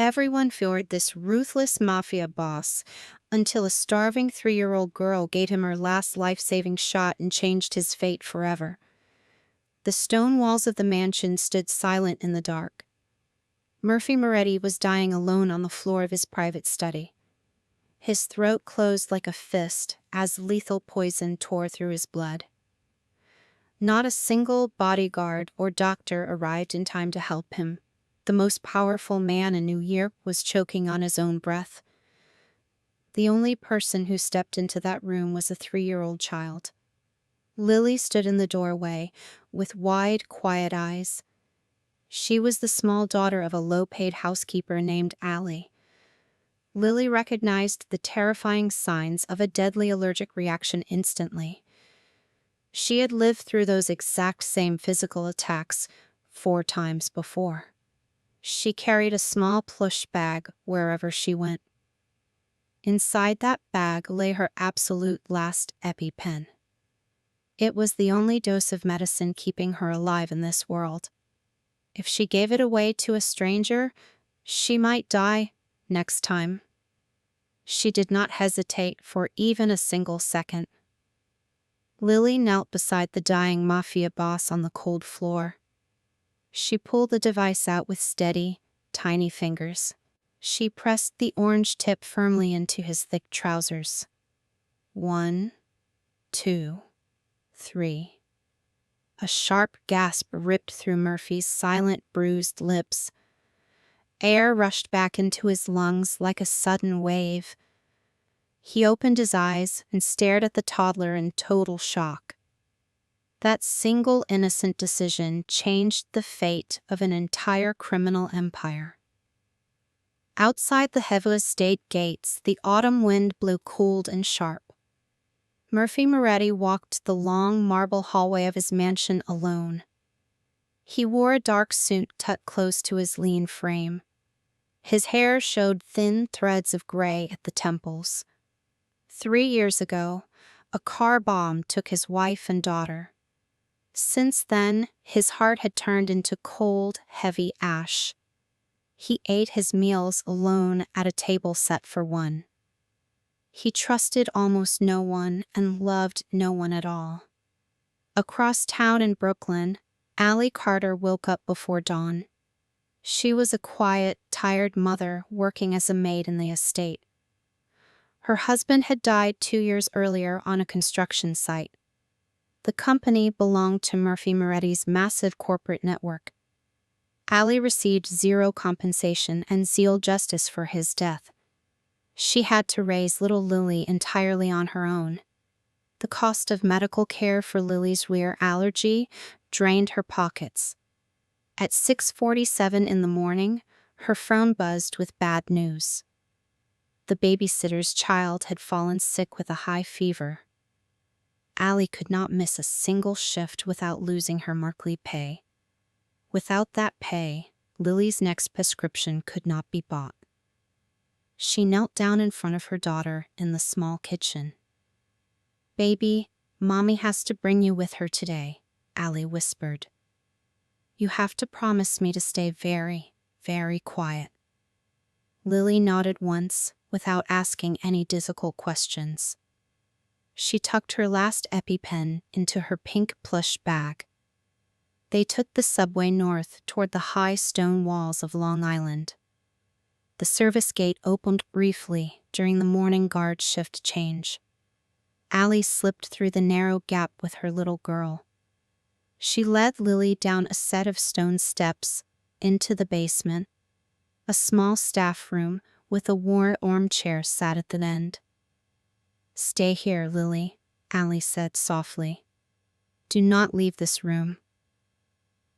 Everyone feared this ruthless mafia boss until a starving 3-year-old girl gave him her last life-saving shot and changed his fate forever. The stone walls of the mansion stood silent in the dark. Murphy Moretti was dying alone on the floor of his private study. His throat closed like a fist as lethal poison tore through his blood. Not a single bodyguard or doctor arrived in time to help him. The most powerful man in New York was choking on his own breath. The only person who stepped into that room was a 3-year-old child. Lily stood in the doorway with wide, quiet eyes. She was the small daughter of a low-paid housekeeper named Allie. Lily recognized the terrifying signs of a deadly allergic reaction instantly. She had lived through those exact same physical attacks 4 times before. She carried a small plush bag wherever she went. Inside that bag lay her absolute last EpiPen. It was the only dose of medicine keeping her alive in this world. If she gave it away to a stranger, she might die next time. She did not hesitate for even a single second. Lily knelt beside the dying mafia boss on the cold floor. She pulled the device out with steady, tiny fingers. She pressed the orange tip firmly into his thick trousers. 1, 2, 3. A sharp gasp ripped through Murphy's silent, bruised lips. Air rushed back into his lungs like a sudden wave. He opened his eyes and stared at the toddler in total shock. That single innocent decision changed the fate of an entire criminal empire. Outside the heavy estate gates, the autumn wind blew cold and sharp. Murphy Moretti walked the long marble hallway of his mansion alone. He wore a dark suit tucked close to his lean frame. His hair showed thin threads of gray at the temples. 3 years ago, a car bomb took his wife and daughter. Since then, his heart had turned into cold, heavy ash. He ate his meals alone at a table set for one. He trusted almost no one and loved no one at all. Across town in Brooklyn, Allie Carter woke up before dawn. She was a quiet, tired mother working as a maid in the estate. Her husband had died 2 years earlier on a construction site. The company belonged to Murphy Moretti's massive corporate network. Allie received 0 compensation and zero justice for his death. She had to raise little Lily entirely on her own. The cost of medical care for Lily's rare allergy drained her pockets. At 6:47 in the morning, her phone buzzed with bad news. The babysitter's child had fallen sick with a high fever. Allie could not miss a single shift without losing her monthly pay. Without that pay, Lily's next prescription could not be bought. She knelt down in front of her daughter in the small kitchen. "Baby, Mommy has to bring you with her today," Allie whispered. "You have to promise me to stay very, very quiet." Lily nodded once, without asking any difficult questions. She tucked her last EpiPen into her pink plush bag. They took the subway north toward the high stone walls of Long Island. The service gate opened briefly during the morning guard shift change. Allie slipped through the narrow gap with her little girl. She led Lily down a set of stone steps into the basement. A small staff room with a worn armchair sat at the end. "Stay here, Lily," Allie said softly. "Do not leave this room."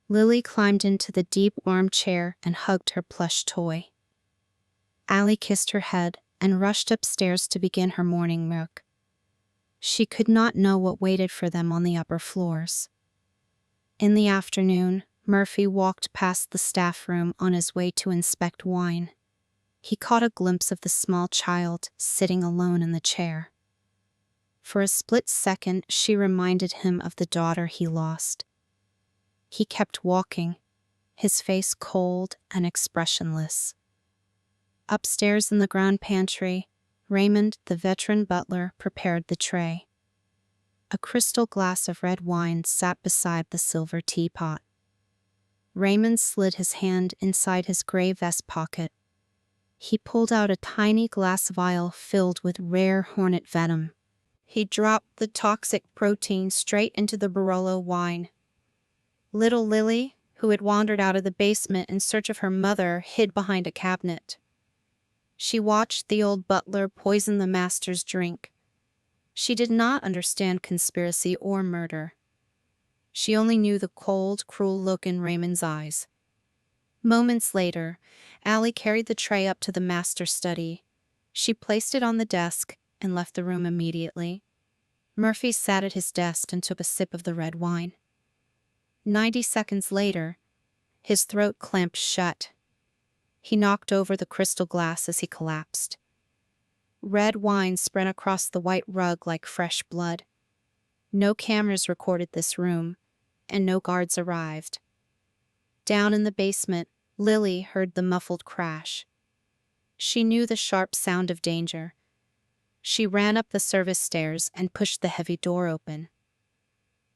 Lily climbed into the deep armchair and hugged her plush toy. Allie kissed her head and rushed upstairs to begin her morning work. She could not know what waited for them on the upper floors. In the afternoon, Murphy walked past the staff room on his way to inspect wine. He caught a glimpse of the small child sitting alone in the chair. For a split second, she reminded him of the daughter he lost. He kept walking, his face cold and expressionless. Upstairs in the ground pantry, Raymond, the veteran butler, prepared the tray. A crystal glass of red wine sat beside the silver teapot. Raymond slid his hand inside his gray vest pocket. He pulled out a tiny glass vial filled with rare hornet venom. He dropped the toxic protein straight into the Barolo wine. Little Lily, who had wandered out of the basement in search of her mother, hid behind a cabinet. She watched the old butler poison the master's drink. She did not understand conspiracy or murder. She only knew the cold, cruel look in Raymond's eyes. Moments later, Allie carried the tray up to the master's study. She placed it on the desk and left the room immediately. Murphy sat at his desk and took a sip of the red wine. 90 seconds later, his throat clamped shut. He knocked over the crystal glass as he collapsed. Red wine spread across the white rug like fresh blood. No cameras recorded this room, and no guards arrived. Down in the basement, Lily heard the muffled crash. She knew the sharp sound of danger. She ran up the service stairs and pushed the heavy door open.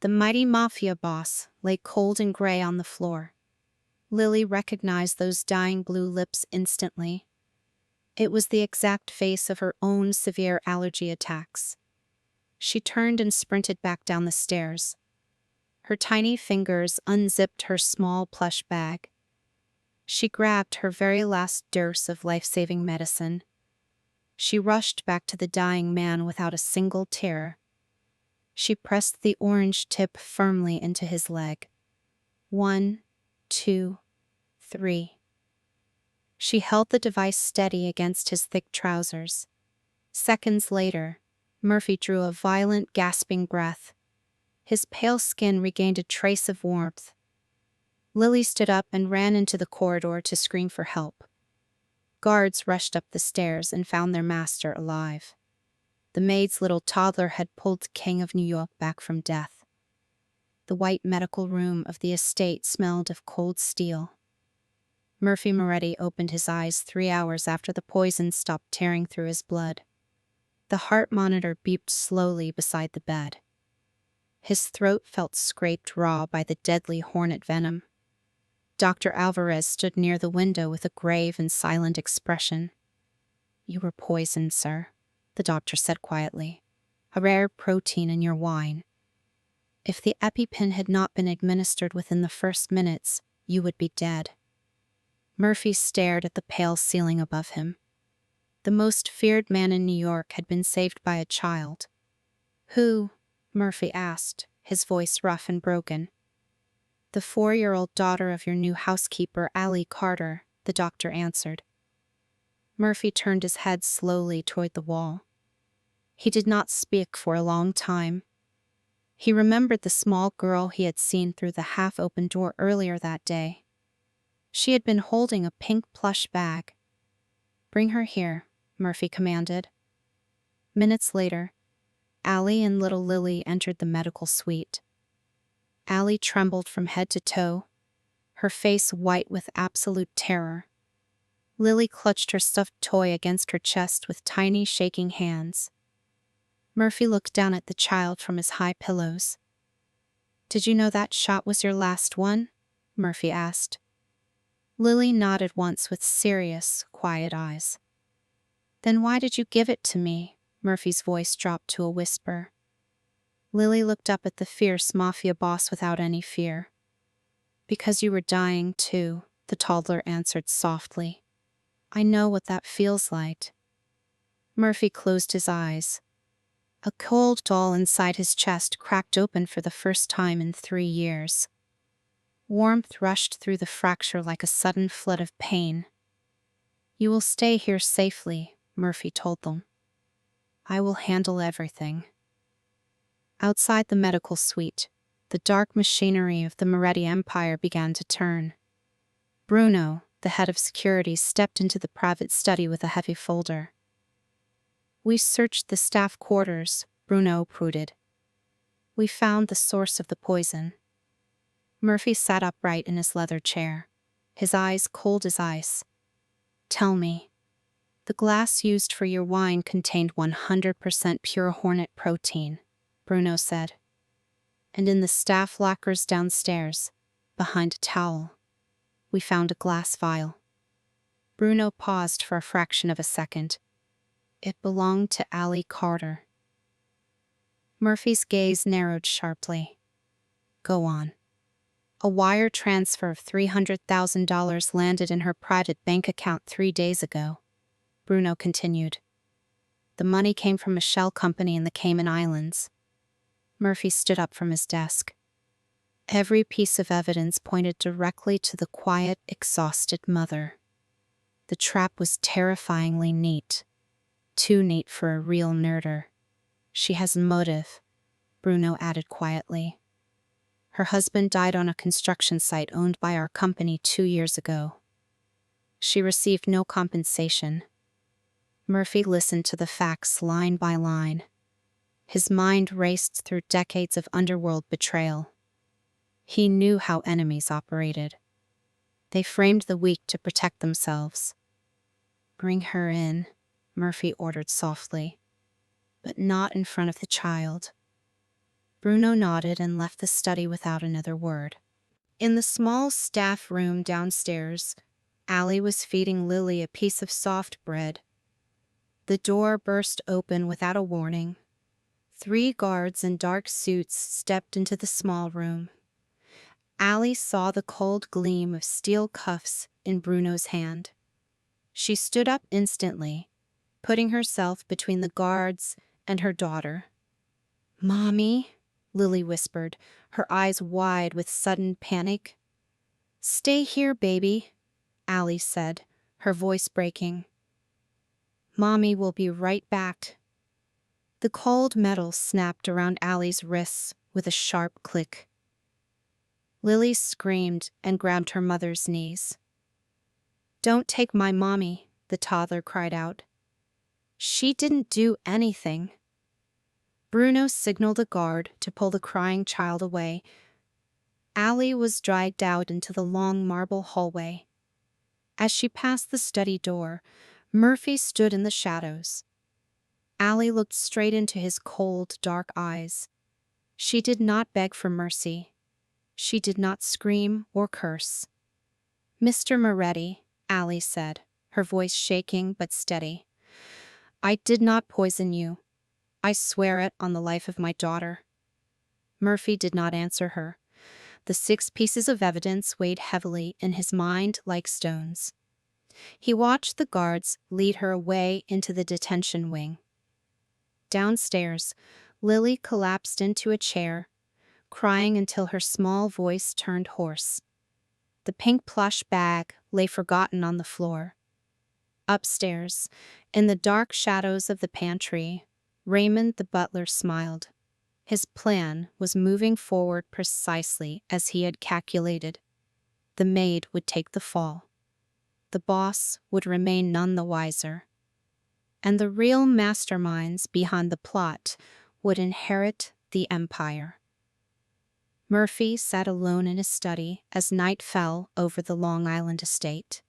The mighty Mafia boss lay cold and gray on the floor. Lily recognized those dying blue lips instantly. It was the exact face of her own severe allergy attacks. She turned and sprinted back down the stairs. Her tiny fingers unzipped her small plush bag. She grabbed her very last dose of life-saving medicine. She rushed back to the dying man without a single tear. She pressed the orange tip firmly into his leg. 1, 2, 3. She held the device steady against his thick trousers. Seconds later, Murphy drew a violent, gasping breath. His pale skin regained a trace of warmth. Lily stood up and ran into the corridor to scream for help. Guards rushed up the stairs and found their master alive. The maid's little toddler had pulled the King of New York back from death. The white medical room of the estate smelled of cold steel. Murphy Moretti opened his eyes 3 hours after the poison stopped tearing through his blood. The heart monitor beeped slowly beside the bed. His throat felt scraped raw by the deadly hornet venom. Dr. Alvarez stood near the window with a grave and silent expression. "You were poisoned, sir," the doctor said quietly. "A rare protein in your wine. If the EpiPen had not been administered within the first minutes, you would be dead." Murphy stared at the pale ceiling above him. The most feared man in New York had been saved by a child. "Who?" Murphy asked, his voice rough and broken. "The 4-year-old daughter of your new housekeeper, Allie Carter," the doctor answered. Murphy turned his head slowly toward the wall. He did not speak for a long time. He remembered the small girl he had seen through the half-open door earlier that day. She had been holding a pink plush bag. "Bring her here," Murphy commanded. Minutes later, Allie and little Lily entered the medical suite. Allie trembled from head to toe, her face white with absolute terror. Lily clutched her stuffed toy against her chest with tiny, shaking hands. Murphy looked down at the child from his high pillows. "Did you know that shot was your last one?" Murphy asked. Lily nodded once with serious, quiet eyes. "Then why did you give it to me?" Murphy's voice dropped to a whisper. Lily looked up at the fierce Mafia boss without any fear. "Because you were dying too," the toddler answered softly. "I know what that feels like." Murphy closed his eyes. A cold doll inside his chest cracked open for the first time in 3 years. Warmth rushed through the fracture like a sudden flood of pain. "You will stay here safely," Murphy told them. "I will handle everything." Outside the medical suite, the dark machinery of the Moretti Empire began to turn. Bruno, the head of security, stepped into the private study with a heavy folder. "We searched the staff quarters," Bruno brooded. "We found the source of the poison." Murphy sat upright in his leather chair, his eyes cold as ice. "Tell me." The glass used for your wine contained 100% pure hornet protein, Bruno said. And in the staff lockers downstairs, behind a towel, we found a glass vial. Bruno paused for a fraction of a second. It belonged to Allie Carter. Murphy's gaze narrowed sharply. Go on. A wire transfer of $300,000 landed in her private bank account 3 days ago, Bruno continued. The money came from a shell company in the Cayman Islands. Murphy stood up from his desk. Every piece of evidence pointed directly to the quiet, exhausted mother. The trap was terrifyingly neat. Too neat for a real nerder. She has motive, Bruno added quietly. Her husband died on a construction site owned by our company 2 years ago. She received no compensation. Murphy listened to the facts line by line. His mind raced through decades of underworld betrayal. He knew how enemies operated. They framed the weak to protect themselves. Bring her in, Murphy ordered softly, but not in front of the child. Bruno nodded and left the study without another word. In the small staff room downstairs, Allie was feeding Lily a piece of soft bread. The door burst open without a warning. 3 guards in dark suits stepped into the small room. Allie saw the cold gleam of steel cuffs in Bruno's hand. She stood up instantly, putting herself between the guards and her daughter. "Mommy," Lily whispered, her eyes wide with sudden panic. "Stay here, baby," Allie said, her voice breaking. "Mommy will be right back." The cold metal snapped around Allie's wrists with a sharp click. Lily screamed and grabbed her mother's knees. "Don't take my mommy," the toddler cried out. "She didn't do anything." Bruno signaled a guard to pull the crying child away. Allie was dragged out into the long marble hallway. As she passed the study door, Murphy stood in the shadows. Allie looked straight into his cold, dark eyes. She did not beg for mercy. She did not scream or curse. "Mr. Moretti," Allie said, her voice shaking but steady, "I did not poison you. I swear it on the life of my daughter." Murphy did not answer her. The 6 pieces of evidence weighed heavily in his mind like stones. He watched the guards lead her away into the detention wing. Downstairs, Lily collapsed into a chair, crying until her small voice turned hoarse. The pink plush bag lay forgotten on the floor. Upstairs, in the dark shadows of the pantry, Raymond the butler smiled. His plan was moving forward precisely as he had calculated. The maid would take the fall. The boss would remain none the wiser. And the real masterminds behind the plot would inherit the empire. Murphy sat alone in his study as night fell over the Long Island estate.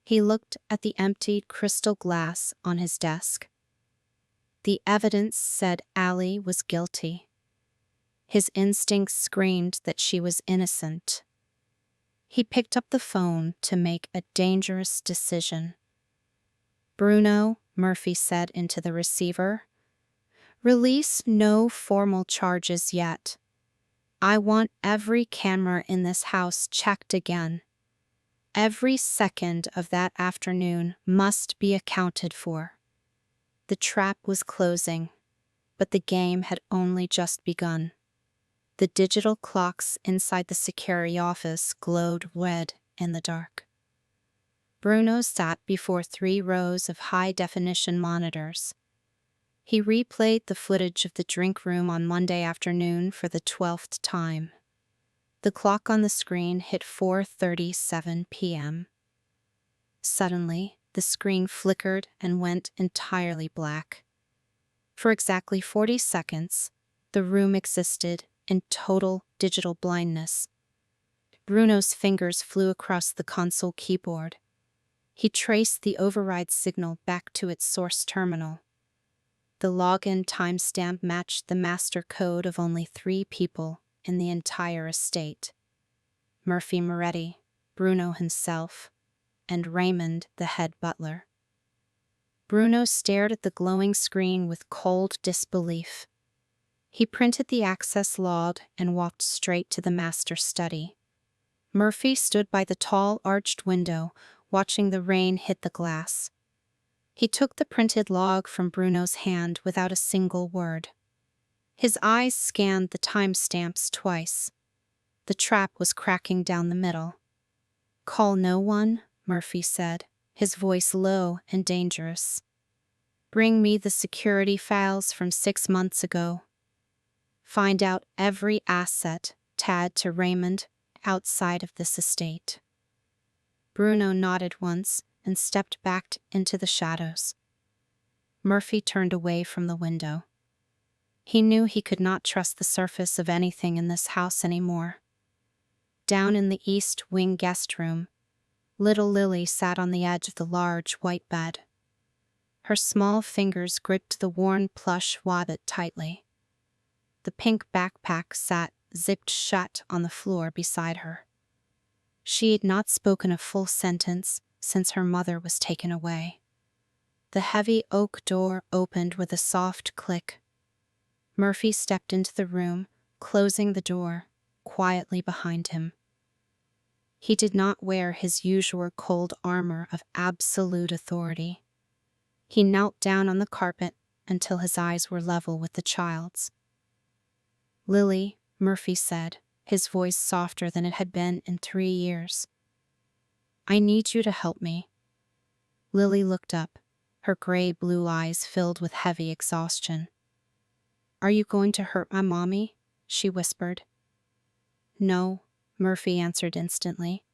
He looked at the emptied crystal glass on his desk. The evidence said Allie was guilty. His instincts screamed that she was innocent. He picked up the phone to make a dangerous decision. "Bruno," Murphy said into the receiver, "release no formal charges yet. I want every camera in this house checked again. Every second of that afternoon must be accounted for." The trap was closing, but the game had only just begun. The digital clocks inside the security office glowed red in the dark. Bruno sat before 3 rows of high-definition monitors. He replayed the footage of the drink room on Monday afternoon for the 12th time. The clock on the screen hit 4:37 p.m. Suddenly, the screen flickered and went entirely black. For exactly 40 seconds, the room existed in total digital blindness. Bruno's fingers flew across the console keyboard. He traced the override signal back to its source terminal. The login timestamp matched the master code of only 3 people in the entire estate: Murphy Moretti, Bruno himself, and Raymond, the head butler. Bruno stared at the glowing screen with cold disbelief. He printed the access log and walked straight to the master's study. Murphy stood by the tall, arched window, watching the rain hit the glass. He took the printed log from Bruno's hand without a single word. His eyes scanned the timestamps twice. The trap was cracking down the middle. "Call no one," Murphy said, his voice low and dangerous. "Bring me the security files from 6 months ago. Find out every asset tied to Raymond outside of this estate." Bruno nodded once and stepped back into the shadows. Murphy turned away from the window. He knew he could not trust the surface of anything in this house anymore. Down in the East Wing guest room, little Lily sat on the edge of the large white bed. Her small fingers gripped the worn plush wabbit tightly. The pink backpack sat zipped shut on the floor beside her. She had not spoken a full sentence since her mother was taken away. The heavy oak door opened with a soft click. Murphy stepped into the room, closing the door quietly behind him. He did not wear his usual cold armor of absolute authority. He knelt down on the carpet until his eyes were level with the child's. "Lily," Murphy said, his voice softer than it had been in 3 years. "I need you to help me." Lily looked up, her gray-blue eyes filled with heavy exhaustion. "Are you going to hurt my mommy?" she whispered. "No," Murphy answered instantly.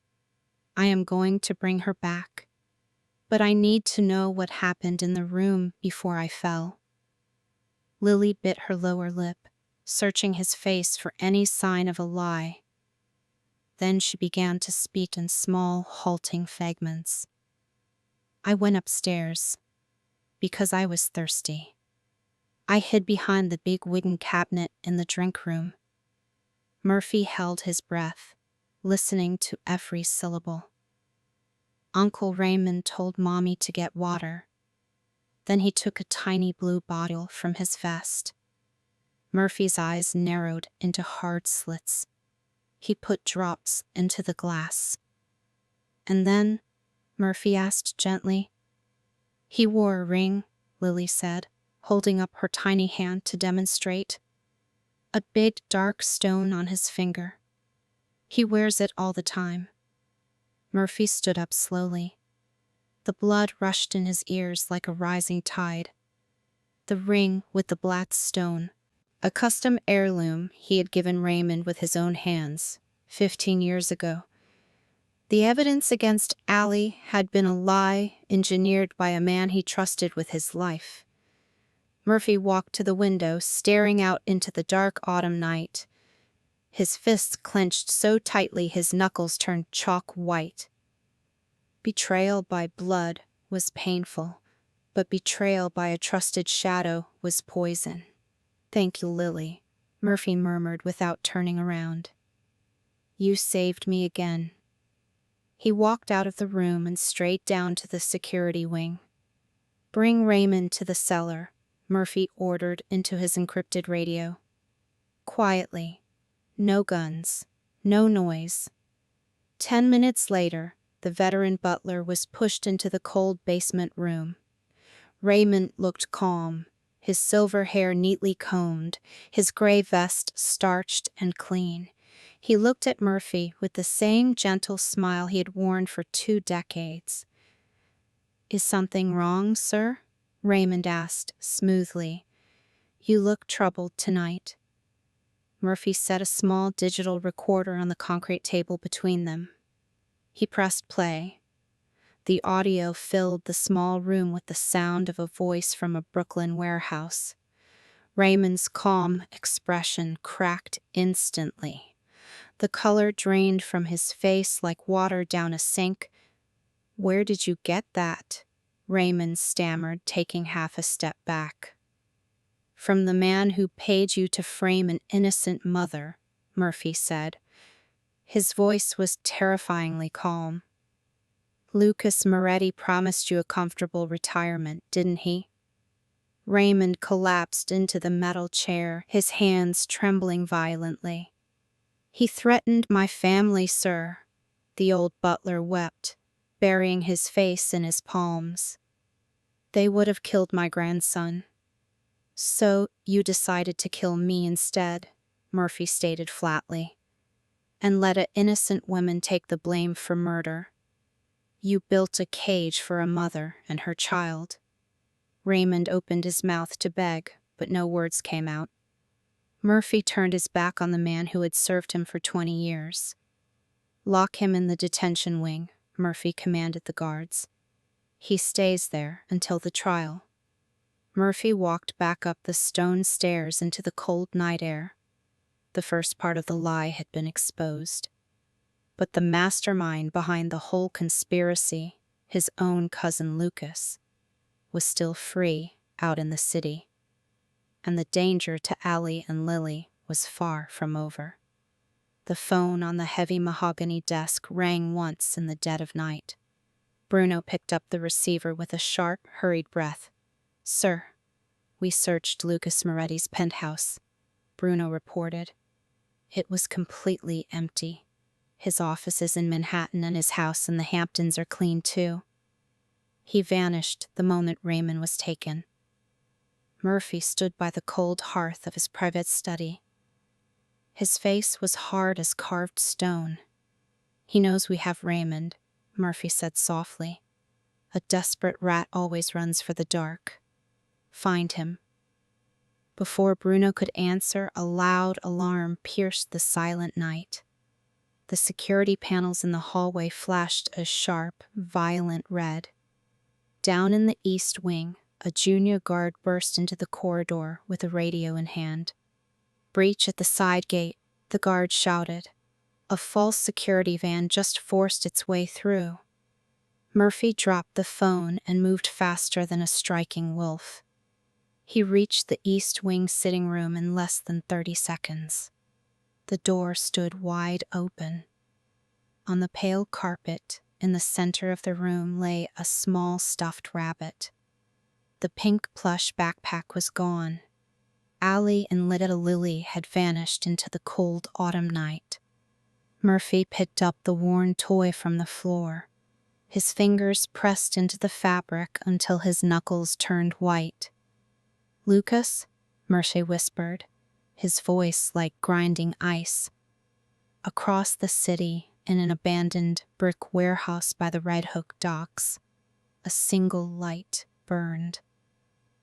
"I am going to bring her back. But I need to know what happened in the room before I fell." Lily bit her lower lip, searching his face for any sign of a lie. Then she began to speak in small, halting fragments. "I went upstairs because I was thirsty. I hid behind the big wooden cabinet in the drink room." Murphy held his breath, listening to every syllable. "Uncle Raymond told Mommy to get water. Then he took a tiny blue bottle from his vest." Murphy's eyes narrowed into hard slits. He put drops into the glass. "And then?" Murphy asked gently. "He wore a ring," Lily said, holding up her tiny hand to demonstrate. "A big dark stone on his finger. He wears it all the time." Murphy stood up slowly. The blood rushed in his ears like a rising tide. The ring with the black stone, a custom heirloom he had given Raymond with his own hands 15 years ago. The evidence against Allie had been a lie engineered by a man he trusted with his life. Murphy walked to the window, staring out into the dark autumn night. His fists clenched so tightly his knuckles turned chalk white. Betrayal by blood was painful, but betrayal by a trusted shadow was poison. "Thank you, Lily," Murphy murmured without turning around. "You saved me again." He walked out of the room and straight down to the security wing. "Bring Raymond to the cellar," Murphy ordered into his encrypted radio. "Quietly. No guns. No noise." 10 minutes later, the veteran butler was pushed into the cold basement room. Raymond looked calm, his silver hair neatly combed, his gray vest starched and clean. He looked at Murphy with the same gentle smile he had worn for 2 decades. "Is something wrong, sir?" Raymond asked smoothly. "You look troubled tonight." Murphy set a small digital recorder on the concrete table between them. He pressed play. The audio filled the small room with the sound of a voice from a Brooklyn warehouse. Raymond's calm expression cracked instantly. The color drained from his face like water down a sink. Where did you get that? Raymond stammered, taking half a step back. From the man who paid you to frame an innocent mother, Murphy said. His voice was terrifyingly calm. Lucas Moretti promised you a comfortable retirement, didn't he? Raymond collapsed into the metal chair, his hands trembling violently. He threatened my family, sir. The old butler wept, burying his face in his palms. They would have killed my grandson. So you decided to kill me instead, Murphy stated flatly, and let an innocent woman take the blame for murder. You built a cage for a mother and her child. Raymond opened his mouth to beg, but no words came out. Murphy turned his back on the man who had served him for 20 years. Lock him in the detention wing, Murphy commanded the guards. He stays there until the trial. Murphy walked back up the stone stairs into the cold night air. The first part of the lie had been exposed. But the mastermind behind the whole conspiracy, his own cousin Lucas, was still free out in the city. And the danger to Allie and Lily was far from over. The phone on the heavy mahogany desk rang once in the dead of night. Bruno picked up the receiver with a sharp, hurried breath. "Sir, we searched Lucas Moretti's penthouse," Bruno reported. It was completely empty. His office is in Manhattan and his house in the Hamptons are clean too. He vanished the moment Raymond was taken. Murphy stood by the cold hearth of his private study. His face was hard as carved stone. "He knows we have Raymond," Murphy said softly. "A desperate rat always runs for the dark. Find him." Before Bruno could answer, a loud alarm pierced the silent night. The security panels in the hallway flashed a sharp, violent red. Down in the east wing, a junior guard burst into the corridor with a radio in hand. "Breach at the side gate," the guard shouted. A false security van just forced its way through. Murphy dropped the phone and moved faster than a striking wolf. He reached the East Wing sitting room in less than 30 seconds. The door stood wide open. On the pale carpet in the center of the room lay a small stuffed rabbit. The pink plush backpack was gone. Allie and little Lily had vanished into the cold autumn night. Murphy picked up the worn toy from the floor. His fingers pressed into the fabric until his knuckles turned white. "Lucas?" Murphy whispered, his voice like grinding ice. Across the city, in an abandoned brick warehouse by the Red Hook docks, a single light burned.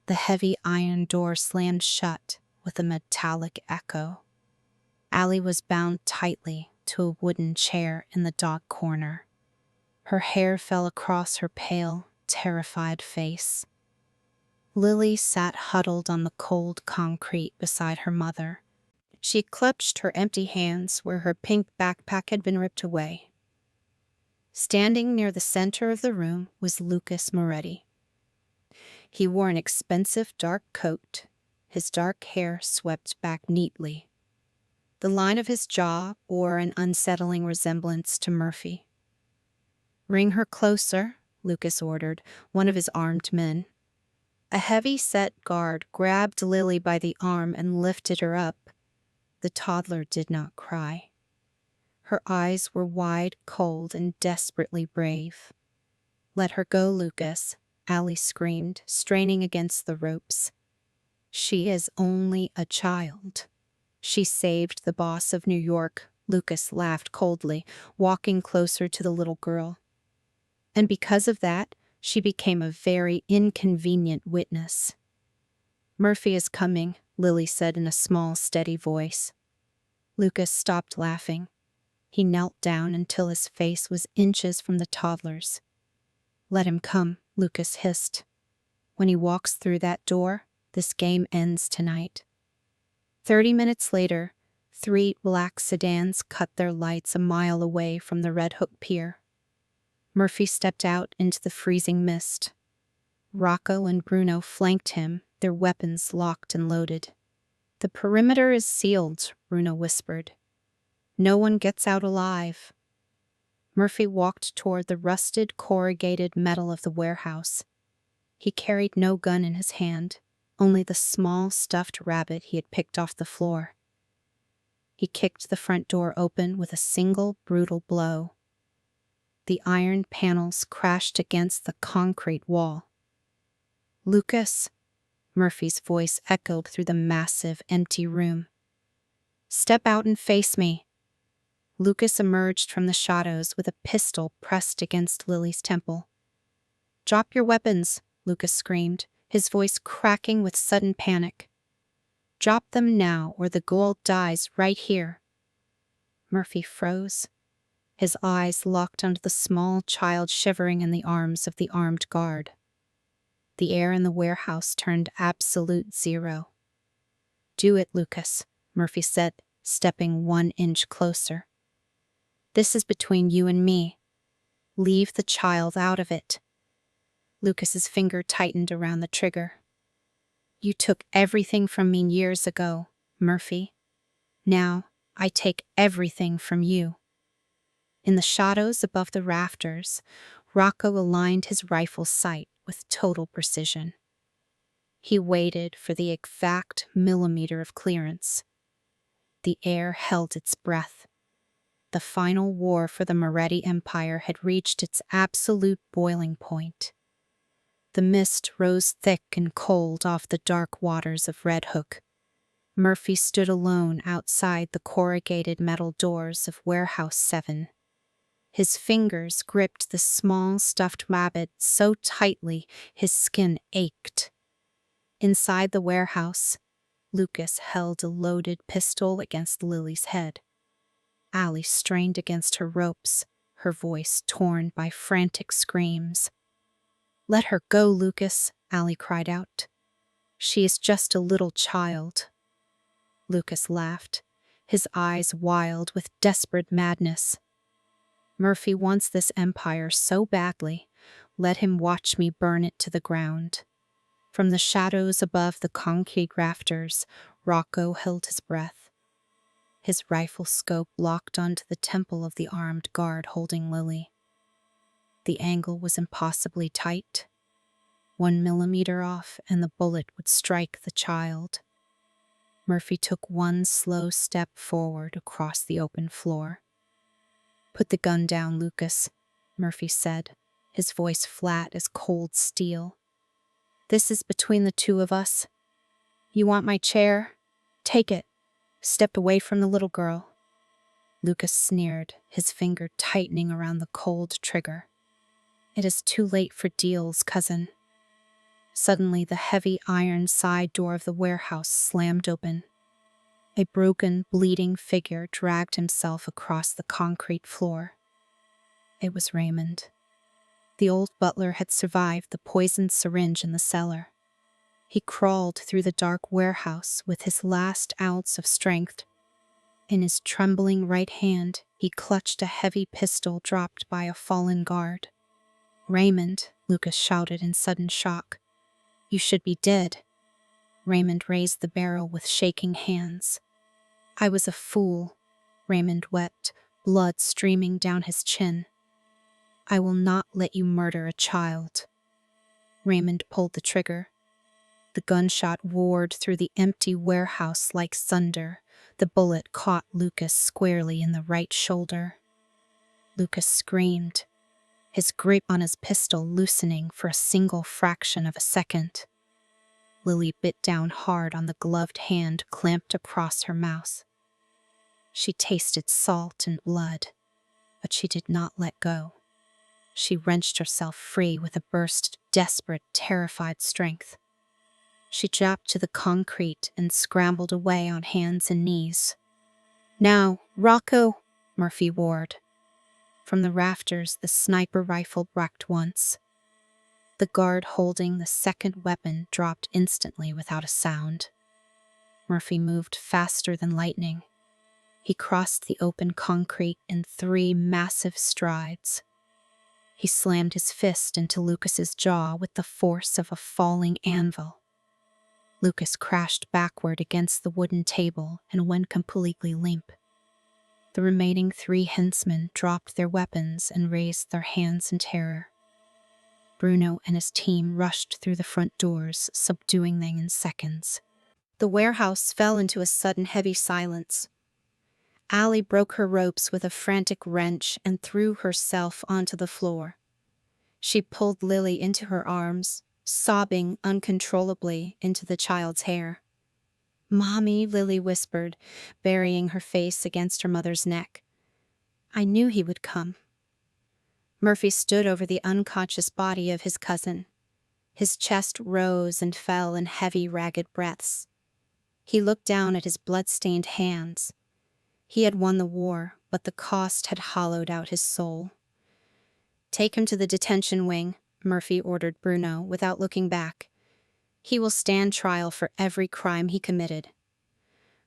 The heavy iron door slammed shut with a metallic echo. Allie was bound tightly to a wooden chair in the dock corner. Her hair fell across her pale, terrified face. Lily sat huddled on the cold concrete beside her mother. She clutched her empty hands where her pink backpack had been ripped away. Standing near the center of the room was Lucas Moretti. He wore an expensive dark coat, his dark hair swept back neatly. The line of his jaw bore an unsettling resemblance to Murphy. "Bring her closer," Lucas ordered, one of his armed men. A heavy-set guard grabbed Lily by the arm and lifted her up. The toddler did not cry. Her eyes were wide, cold, and desperately brave. "Let her go, Lucas," Allie screamed, straining against the ropes. "She is only a child. She saved the boss of New York," Lucas laughed coldly, walking closer to the little girl. "And because of that, she became a very inconvenient witness." "Murphy is coming," Lily said in a small, steady voice. Lucas stopped laughing. He knelt down until his face was inches from the toddler's. "Let him come," Lucas hissed. "When he walks through that door, this game ends tonight." 30 minutes later, 3 black sedans cut their lights a mile away from the Red Hook Pier. Murphy stepped out into the freezing mist. Rocco and Bruno flanked him, their weapons locked and loaded. "The perimeter is sealed," Bruno whispered. "No one gets out alive." Murphy walked toward the rusted, corrugated metal of the warehouse. He carried no gun in his hand, only the small stuffed rabbit he had picked off the floor. He kicked the front door open with a single brutal blow. The iron panels crashed against the concrete wall. "Lucas," Murphy's voice echoed through the massive, empty room. "Step out and face me." Lucas emerged from the shadows with a pistol pressed against Lily's temple. "Drop your weapons," Lucas screamed, his voice cracking with sudden panic. "Drop them now, or the girl dies right here." Murphy froze, his eyes locked onto the small child shivering in the arms of the armed guard. The air in the warehouse turned absolute zero. "Do it, Lucas," Murphy said, stepping 1 inch closer. "This is between you and me. Leave the child out of it." Lucas's finger tightened around the trigger. "You took everything from me years ago, Murphy. Now I take everything from you." In the shadows above the rafters, Rocco aligned his rifle's sight with total precision. He waited for the exact millimeter of clearance. The air held its breath. The final war for the Moretti Empire had reached its absolute boiling point. The mist rose thick and cold off the dark waters of Red Hook. Murphy stood alone outside the corrugated metal doors of Warehouse 7. His fingers gripped the small stuffed rabbit so tightly his skin ached. Inside the warehouse, Lucas held a loaded pistol against Lily's head. Allie strained against her ropes, her voice torn by frantic screams. "Let her go, Lucas," Allie cried out. "She is just a little child." Lucas laughed, his eyes wild with desperate madness. "Murphy wants this empire so badly. Let him watch me burn it to the ground." From the shadows above the concrete rafters, Rocco held his breath. His rifle scope locked onto the temple of the armed guard holding Lily. The angle was impossibly tight. 1 millimeter off and the bullet would strike the child. Murphy took one slow step forward across the open floor. "Put the gun down, Lucas," Murphy said, his voice flat as cold steel. "This is between the two of us. You want my chair? Take it. Step away from the little girl." Lucas sneered, his finger tightening around the cold trigger. "It is too late for deals, cousin." Suddenly, the heavy iron side door of the warehouse slammed open. A broken, bleeding figure dragged himself across the concrete floor. It was Raymond. The old butler had survived the poisoned syringe in the cellar. He crawled through the dark warehouse with his last ounce of strength. In his trembling right hand, he clutched a heavy pistol dropped by a fallen guard. "Raymond," Lucas shouted in sudden shock. "You should be dead." Raymond raised the barrel with shaking hands. "I was a fool," Raymond wept, blood streaming down his chin. "I will not let you murder a child." Raymond pulled the trigger. The gunshot roared through the empty warehouse like thunder. The bullet caught Lucas squarely in the right shoulder. Lucas screamed, his grip on his pistol loosening for a single fraction of a second. Lily bit down hard on the gloved hand clamped across her mouth. She tasted salt and blood, but she did not let go. She wrenched herself free with a burst of desperate, terrified strength. She dropped to the concrete and scrambled away on hands and knees. "Now, Rocco," Murphy roared. From the rafters, the sniper rifle braked once. The guard holding the second weapon dropped instantly without a sound. Murphy moved faster than lightning. He crossed the open concrete in 3 massive strides. He slammed his fist into Lucas's jaw with the force of a falling anvil. Lucas crashed backward against the wooden table and went completely limp. The remaining 3 henchmen dropped their weapons and raised their hands in terror. Bruno and his team rushed through the front doors, subduing them in seconds. The warehouse fell into a sudden heavy silence. Allie broke her ropes with a frantic wrench and threw herself onto the floor. She pulled Lily into her arms, sobbing uncontrollably into the child's hair. "Mommy," Lily whispered, burying her face against her mother's neck. "I knew he would come." Murphy stood over the unconscious body of his cousin. His chest rose and fell in heavy, ragged breaths. He looked down at his blood-stained hands. He had won the war, but the cost had hollowed out his soul. "Take him to the detention wing," Murphy ordered Bruno, without looking back. "He will stand trial for every crime he committed."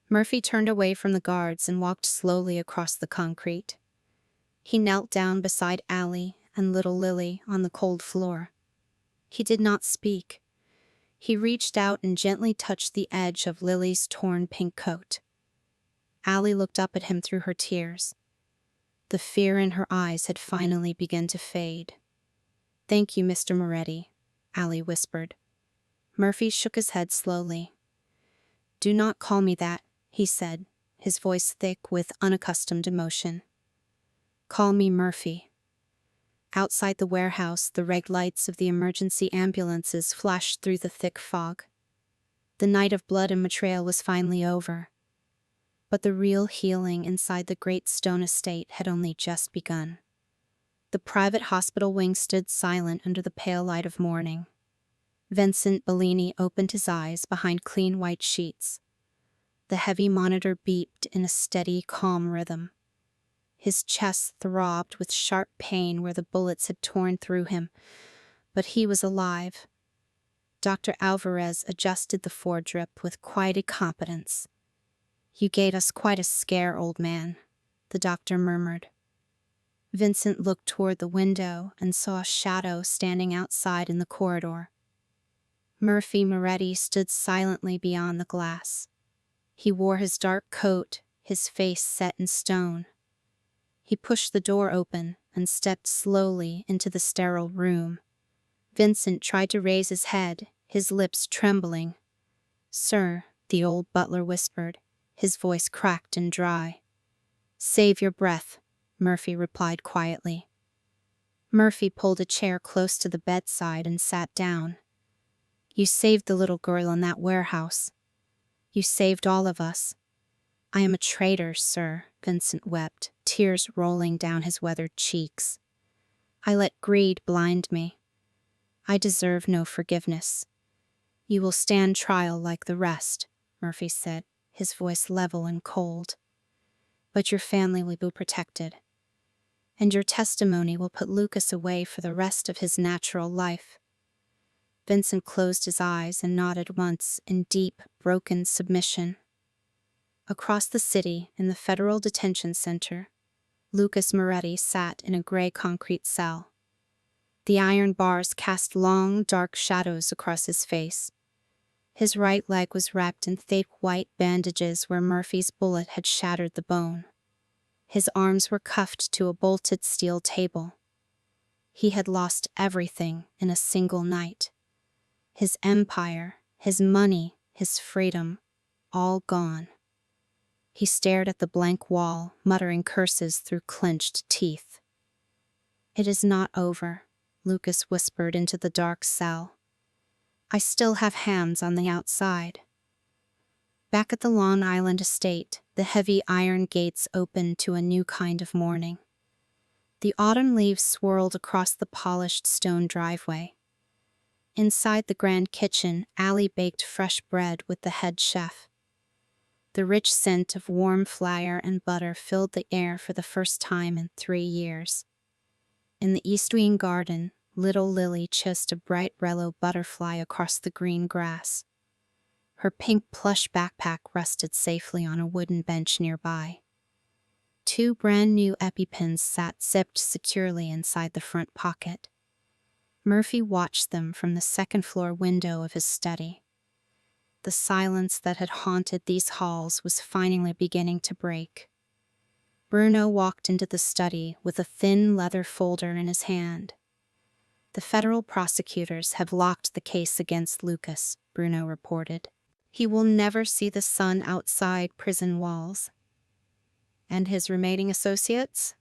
Murphy turned away from the guards and walked slowly across the concrete. He knelt down beside Allie and little Lily on the cold floor. He did not speak. He reached out and gently touched the edge of Lily's torn pink coat. Allie looked up at him through her tears. The fear in her eyes had finally begun to fade. "Thank you, Mr. Moretti," Allie whispered. Murphy shook his head slowly. "Do not call me that," he said, his voice thick with unaccustomed emotion. "Call me Murphy." Outside the warehouse, the red lights of the emergency ambulances flashed through the thick fog. The night of blood and betrayal was finally over. But the real healing inside the great stone estate had only just begun. The private hospital wing stood silent under the pale light of morning. Vincent Bellini opened his eyes behind clean white sheets. The heavy monitor beeped in a steady, calm rhythm. His chest throbbed with sharp pain where the bullets had torn through him, but he was alive. Dr. Alvarez adjusted the foredrip with quiet competence. "You gave us quite a scare, old man," the doctor murmured. Vincent looked toward the window and saw a shadow standing outside in the corridor. Murphy Moretti stood silently beyond the glass. He wore his dark coat, his face set in stone. He pushed the door open and stepped slowly into the sterile room. Vincent tried to raise his head, his lips trembling. "Sir," the old butler whispered, his voice cracked and dry. "Save your breath," Murphy replied quietly. Murphy pulled a chair close to the bedside and sat down. "You saved the little girl in that warehouse. You saved all of us." "I am a traitor, sir," Vincent wept, tears rolling down his weathered cheeks. "I let greed blind me. I deserve no forgiveness." "You will stand trial like the rest," Murphy said, his voice level and cold. "But your family will be protected. And your testimony will put Lucas away for the rest of his natural life." Vincent closed his eyes and nodded once in deep, broken submission. Across the city, in the Federal Detention Center, Lucas Moretti sat in a gray concrete cell. The iron bars cast long, dark shadows across his face. His right leg was wrapped in thick white bandages where Murphy's bullet had shattered the bone. His arms were cuffed to a bolted steel table. He had lost everything in a single night. His empire, his money, his freedom, all gone. He stared at the blank wall, muttering curses through clenched teeth. "It is not over," Lucas whispered into the dark cell. "I still have hands on the outside." Back at the Long Island estate, the heavy iron gates opened to a new kind of morning. The autumn leaves swirled across the polished stone driveway. Inside the grand kitchen, Allie baked fresh bread with the head chef. The rich scent of warm flour and butter filled the air for the first time in 3 years. In the East Wing garden, little Lily chased a bright yellow butterfly across the green grass. Her pink plush backpack rested safely on a wooden bench nearby. 2 brand-new EpiPens sat zipped securely inside the front pocket. Murphy watched them from the second-floor window of his study. The silence that had haunted these halls was finally beginning to break. Bruno walked into the study with a thin leather folder in his hand. "The federal prosecutors have locked the case against Lucas," Bruno reported. "He will never see the sun outside prison walls." "And his remaining associates?"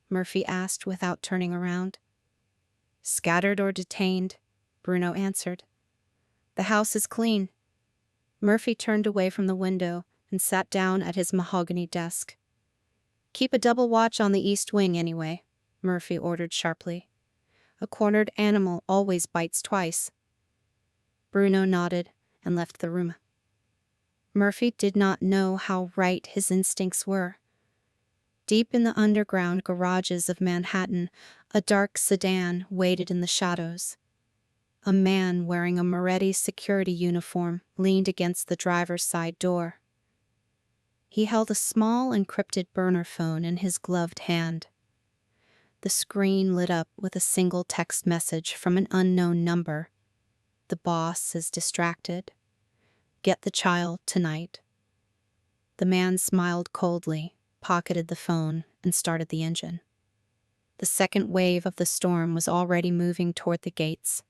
Murphy asked without turning around. "Scattered or detained," Bruno answered. "The house is clean." Murphy turned away from the window and sat down at his mahogany desk. "Keep a double watch on the east wing anyway," Murphy ordered sharply. "A cornered animal always bites twice." Bruno nodded and left the room. Murphy did not know how right his instincts were. Deep in the underground garages of Manhattan, a dark sedan waited in the shadows. A man wearing a Moretti security uniform leaned against the driver's side door. He held a small encrypted burner phone in his gloved hand. The screen lit up with a single text message from an unknown number. "The boss is distracted. Get the child tonight." The man smiled coldly, pocketed the phone, and started the engine. The second wave of the storm was already moving toward the gates.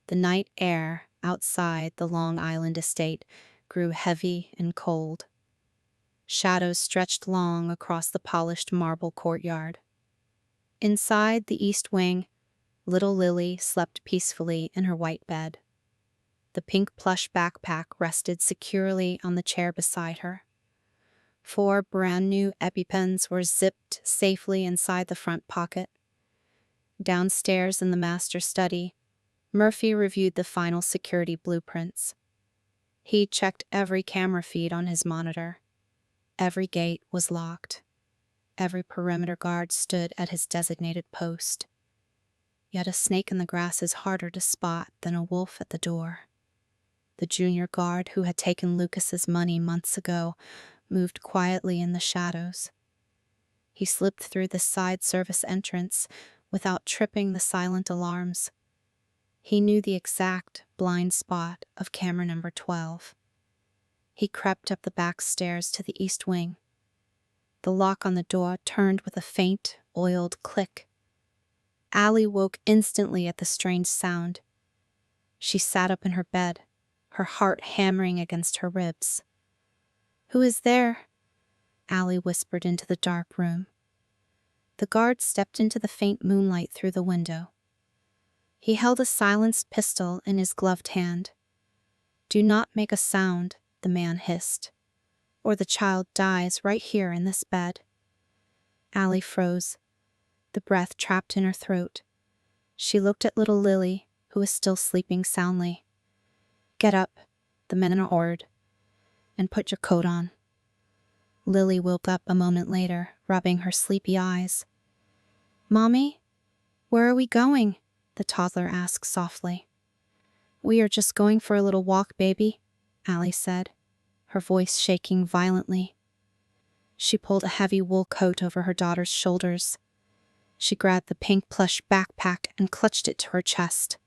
The night air outside the Long Island estate grew heavy and cold. Shadows stretched long across the polished marble courtyard. Inside the east wing, little Lily slept peacefully in her white bed. The pink plush backpack rested securely on the chair beside her. 4 brand-new EpiPens were zipped safely inside the front pocket. Downstairs in the master study, Murphy reviewed the final security blueprints. He checked every camera feed on his monitor. Every gate was locked. Every perimeter guard stood at his designated post. Yet a snake in the grass is harder to spot than a wolf at the door. The junior guard who had taken Lucas's money months ago moved quietly in the shadows. He slipped through the side service entrance without tripping the silent alarms. He knew the exact blind spot of camera number 12. He crept up the back stairs to the east wing. The lock on the door turned with a faint, oiled click. Allie woke instantly at the strange sound. She sat up in her bed, her heart hammering against her ribs. "Who is there?" Allie whispered into the dark room. The guard stepped into the faint moonlight through the window. He held a silenced pistol in his gloved hand. "Do not make a sound," the man hissed, "or the child dies right here in this bed." Allie froze, the breath trapped in her throat. She looked at little Lily, who was still sleeping soundly. "Get up," the man ordered, "and put your coat on." Lily woke up a moment later, rubbing her sleepy eyes. "Mommy, where are we going?" the toddler asked softly. "We are just going for a little walk, baby," Allie said, her voice shaking violently. She pulled a heavy wool coat over her daughter's shoulders. She grabbed the pink plush backpack and clutched it to her chest.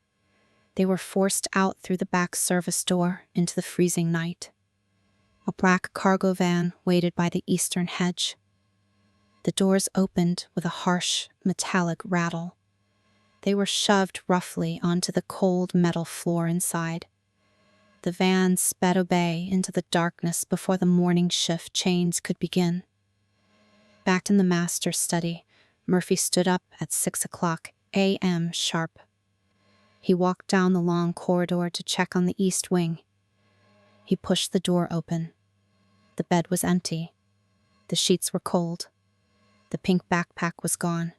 They were forced out through the back service door into the freezing night. A black cargo van waited by the eastern hedge. The doors opened with a harsh, metallic rattle. They were shoved roughly onto the cold metal floor inside. The van sped away into the darkness before the morning shift chains could begin. Back in the master study, Murphy stood up at 6:00 a.m. sharp. He walked down the long corridor to check on the east wing. He pushed the door open. The bed was empty. The sheets were cold. The pink backpack was gone.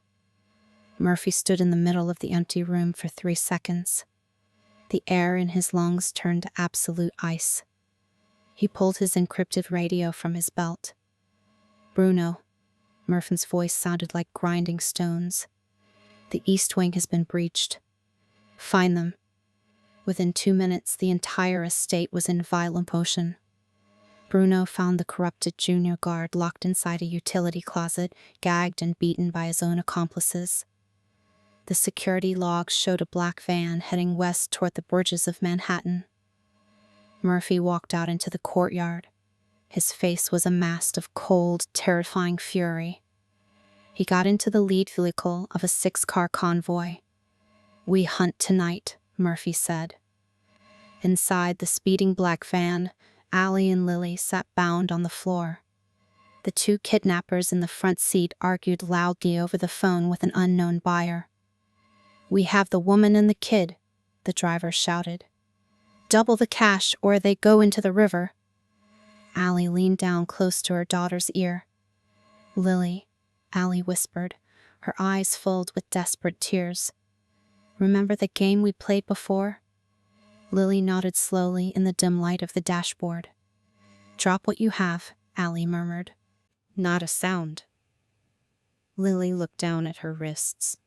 Murphy stood in the middle of the empty room for 3 seconds. The air in his lungs turned to absolute ice. He pulled his encrypted radio from his belt. "Bruno," Murphy's voice sounded like grinding stones. "The east wing has been breached. Find them." Within 2 minutes, the entire estate was in violent motion. Bruno found the corrupted junior guard locked inside a utility closet, gagged and beaten by his own accomplices. The security logs showed a black van heading west toward the bridges of Manhattan. Murphy walked out into the courtyard. His face was a mask of cold, terrifying fury. He got into the lead vehicle of a 6-car convoy. "We hunt tonight," Murphy said. Inside the speeding black van, Allie and Lily sat bound on the floor. The 2 kidnappers in the front seat argued loudly over the phone with an unknown buyer. "We have the woman and the kid," the driver shouted. "Double the cash or they go into the river." Allie leaned down close to her daughter's ear. "Lily," Allie whispered, her eyes filled with desperate tears. "Remember the game we played before?" Lily nodded slowly in the dim light of the dashboard. "Drop what you have," Allie murmured. Not a sound. Lily looked down at her wrists.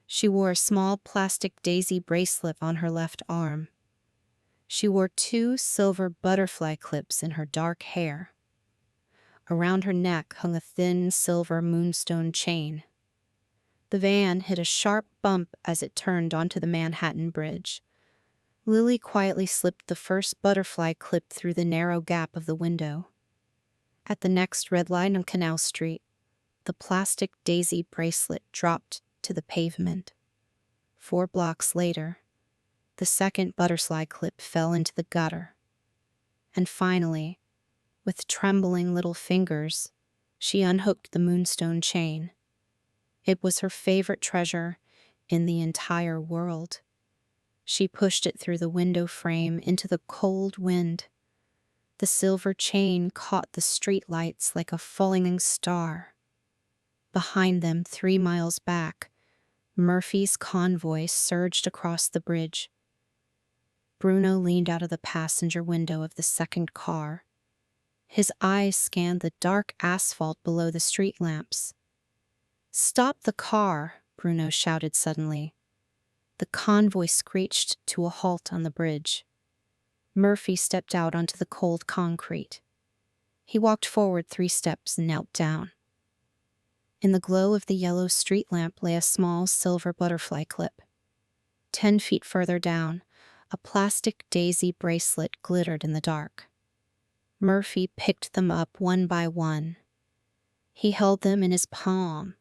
She wore a small plastic daisy bracelet on her left arm. She wore 2 silver butterfly clips in her dark hair. Around her neck hung a thin silver moonstone chain. The van hit a sharp bump as it turned onto the Manhattan Bridge. Lily quietly slipped the first butterfly clip through the narrow gap of the window. At the next red light on Canal Street, the plastic daisy bracelet dropped to the pavement. 4 blocks later, the second butterfly clip fell into the gutter. And finally, with trembling little fingers, she unhooked the moonstone chain. It was her favorite treasure in the entire world. She pushed it through the window frame into the cold wind. The silver chain caught the streetlights like a falling star. Behind them, 3 miles back, Murphy's convoy surged across the bridge. Bruno leaned out of the passenger window of the second car. His eyes scanned the dark asphalt below the street lamps. "Stop the car," Bruno shouted suddenly. The convoy screeched to a halt on the bridge. Murphy stepped out onto the cold concrete. He walked forward 3 steps and knelt down. In the glow of the yellow street lamp lay a small silver butterfly clip. 10 feet further down, a plastic daisy bracelet glittered in the dark. Murphy picked them up one by one. He held them in his palm.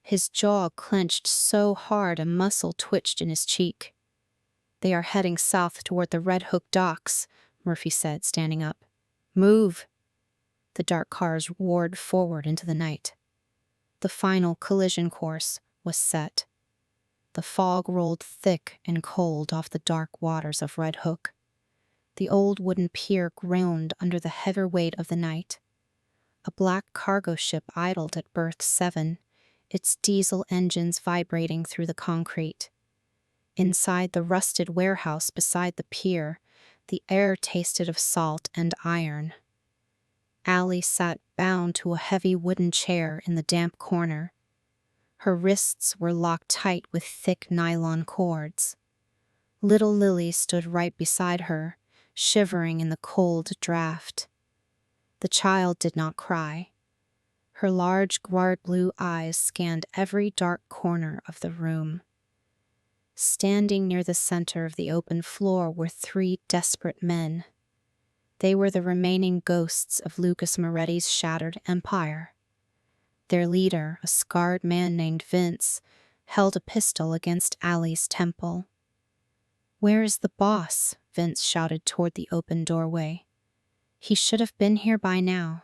His jaw clenched so hard a muscle twitched in his cheek. "They are heading south toward the Red Hook docks," Murphy said, standing up. "Move!" The dark cars roared forward into the night. The final collision course was set. The fog rolled thick and cold off the dark waters of Red Hook. The old wooden pier groaned under the heavy weight of the night. A black cargo ship idled at berth 7, its diesel engines vibrating through the concrete. Inside the rusted warehouse beside the pier, the air tasted of salt and iron. Allie sat bound to a heavy wooden chair in the damp corner. Her wrists were locked tight with thick nylon cords. Little Lily stood right beside her, shivering in the cold draft. The child did not cry. Her large guard blue eyes scanned every dark corner of the room. Standing near the center of the open floor were 3 desperate men. They were the remaining ghosts of Lucas Moretti's shattered empire. Their leader, a scarred man named Vince, held a pistol against Allie's temple. "Where is the boss?" Vince shouted toward the open doorway. "He should have been here by now."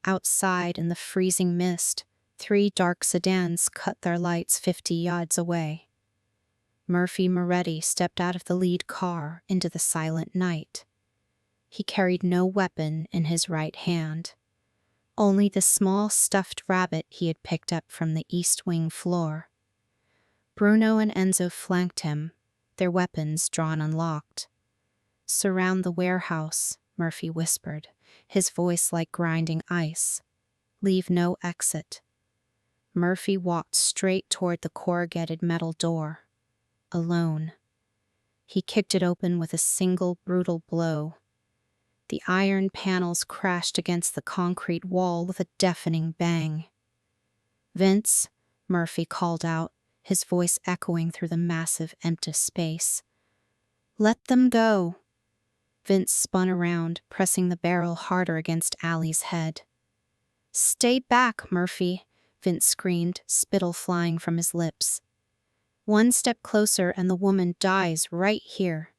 Outside in the freezing mist, 3 dark sedans cut their lights 50 yards away. Murphy Moretti stepped out of the lead car into the silent night. He carried no weapon in his right hand, only the small stuffed rabbit he had picked up from the East Wing floor. Bruno and Enzo flanked him, their weapons drawn unlocked. "Surround the warehouse," Murphy whispered, his voice like grinding ice. "Leave no exit." Murphy walked straight toward the corrugated metal door. Alone. He kicked it open with a single brutal blow. The iron panels crashed against the concrete wall with a deafening bang. "Vince," Murphy called out, his voice echoing through the massive empty space. "Let them go." Vince spun around, pressing the barrel harder against Allie's head. "Stay back, Murphy," Vince screamed, spittle flying from his lips. "One step closer and the woman dies right here."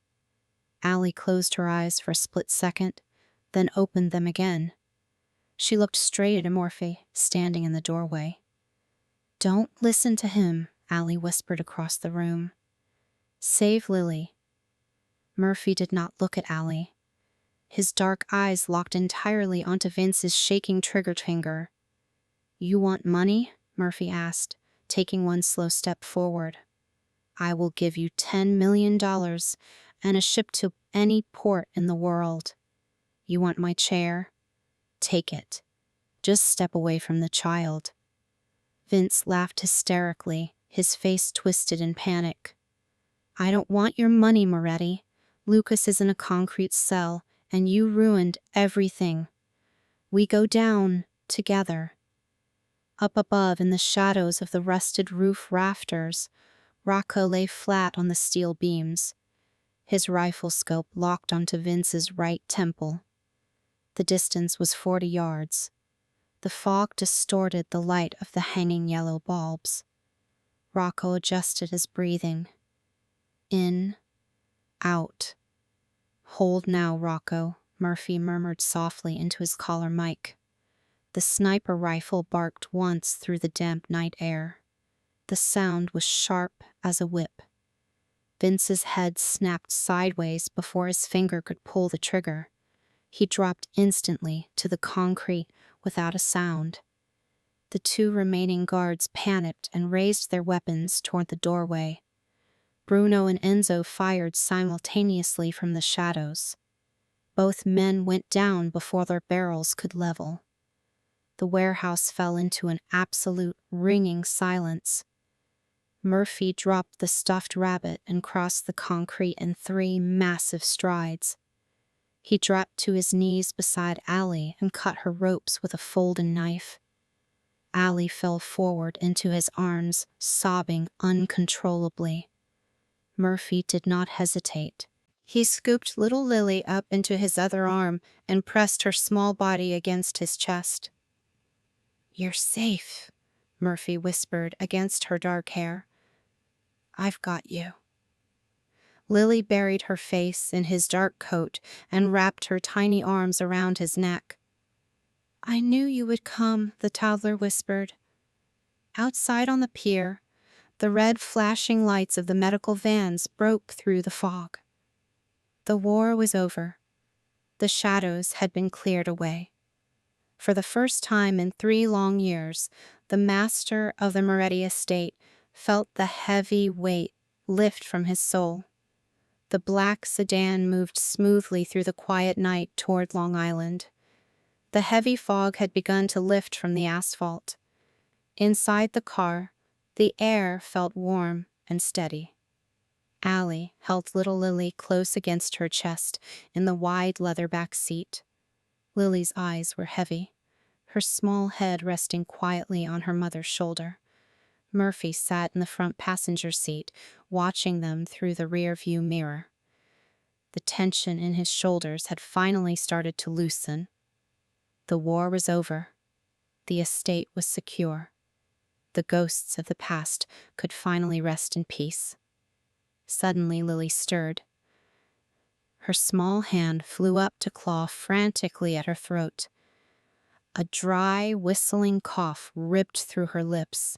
Allie closed her eyes for a split second, then opened them again. She looked straight at Murphy, standing in the doorway. "Don't listen to him," Allie whispered across the room. "Save Lily." Murphy did not look at Allie. His dark eyes locked entirely onto Vince's shaking trigger finger. "You want money?" Murphy asked, taking one slow step forward. "I will give you $10 million and a ship to any port in the world. You want my chair? Take it. Just step away from the child." Vince laughed hysterically, his face twisted in panic. "I don't want your money, Moretti. Lucas is in a concrete cell, and you ruined everything. We go down together." Up above, in the shadows of the rusted roof rafters, Rocco lay flat on the steel beams, his rifle scope locked onto Vince's right temple. The distance was 40 yards. The fog distorted the light of the hanging yellow bulbs. Rocco adjusted his breathing. In, out. "Hold now, Rocco," Murphy murmured softly into his collar mic. The sniper rifle barked once through the damp night air. The sound was sharp as a whip. Vince's head snapped sideways before his finger could pull the trigger. He dropped instantly to the concrete without a sound. The two remaining guards panicked and raised their weapons toward the doorway. Bruno and Enzo fired simultaneously from the shadows. Both men went down before their barrels could level. The warehouse fell into an absolute, ringing silence. Murphy dropped the stuffed rabbit and crossed the concrete in 3 massive strides. He dropped to his knees beside Allie and cut her ropes with a folding knife. Allie fell forward into his arms, sobbing uncontrollably. Murphy did not hesitate. He scooped little Lily up into his other arm and pressed her small body against his chest. "You're safe," Murphy whispered against her dark hair. "I've got you." Lily buried her face in his dark coat and wrapped her tiny arms around his neck. "I knew you would come," the toddler whispered. Outside on the pier, the red flashing lights of the medical vans broke through the fog. The war was over. The shadows had been cleared away. For the first time in 3 long years, the master of the Moretti estate felt the heavy weight lift from his soul. The black sedan moved smoothly through the quiet night toward Long Island. The heavy fog had begun to lift from the asphalt. Inside the car, the air felt warm and steady. Allie held little Lily close against her chest in the wide leather-back seat. Lily's eyes were heavy, her small head resting quietly on her mother's shoulder. Murphy sat in the front passenger seat, watching them through the rear-view mirror. The tension in his shoulders had finally started to loosen. The war was over. The estate was secure. The ghosts of the past could finally rest in peace. Suddenly, Lily stirred. Her small hand flew up to claw frantically at her throat. A dry, whistling cough ripped through her lips.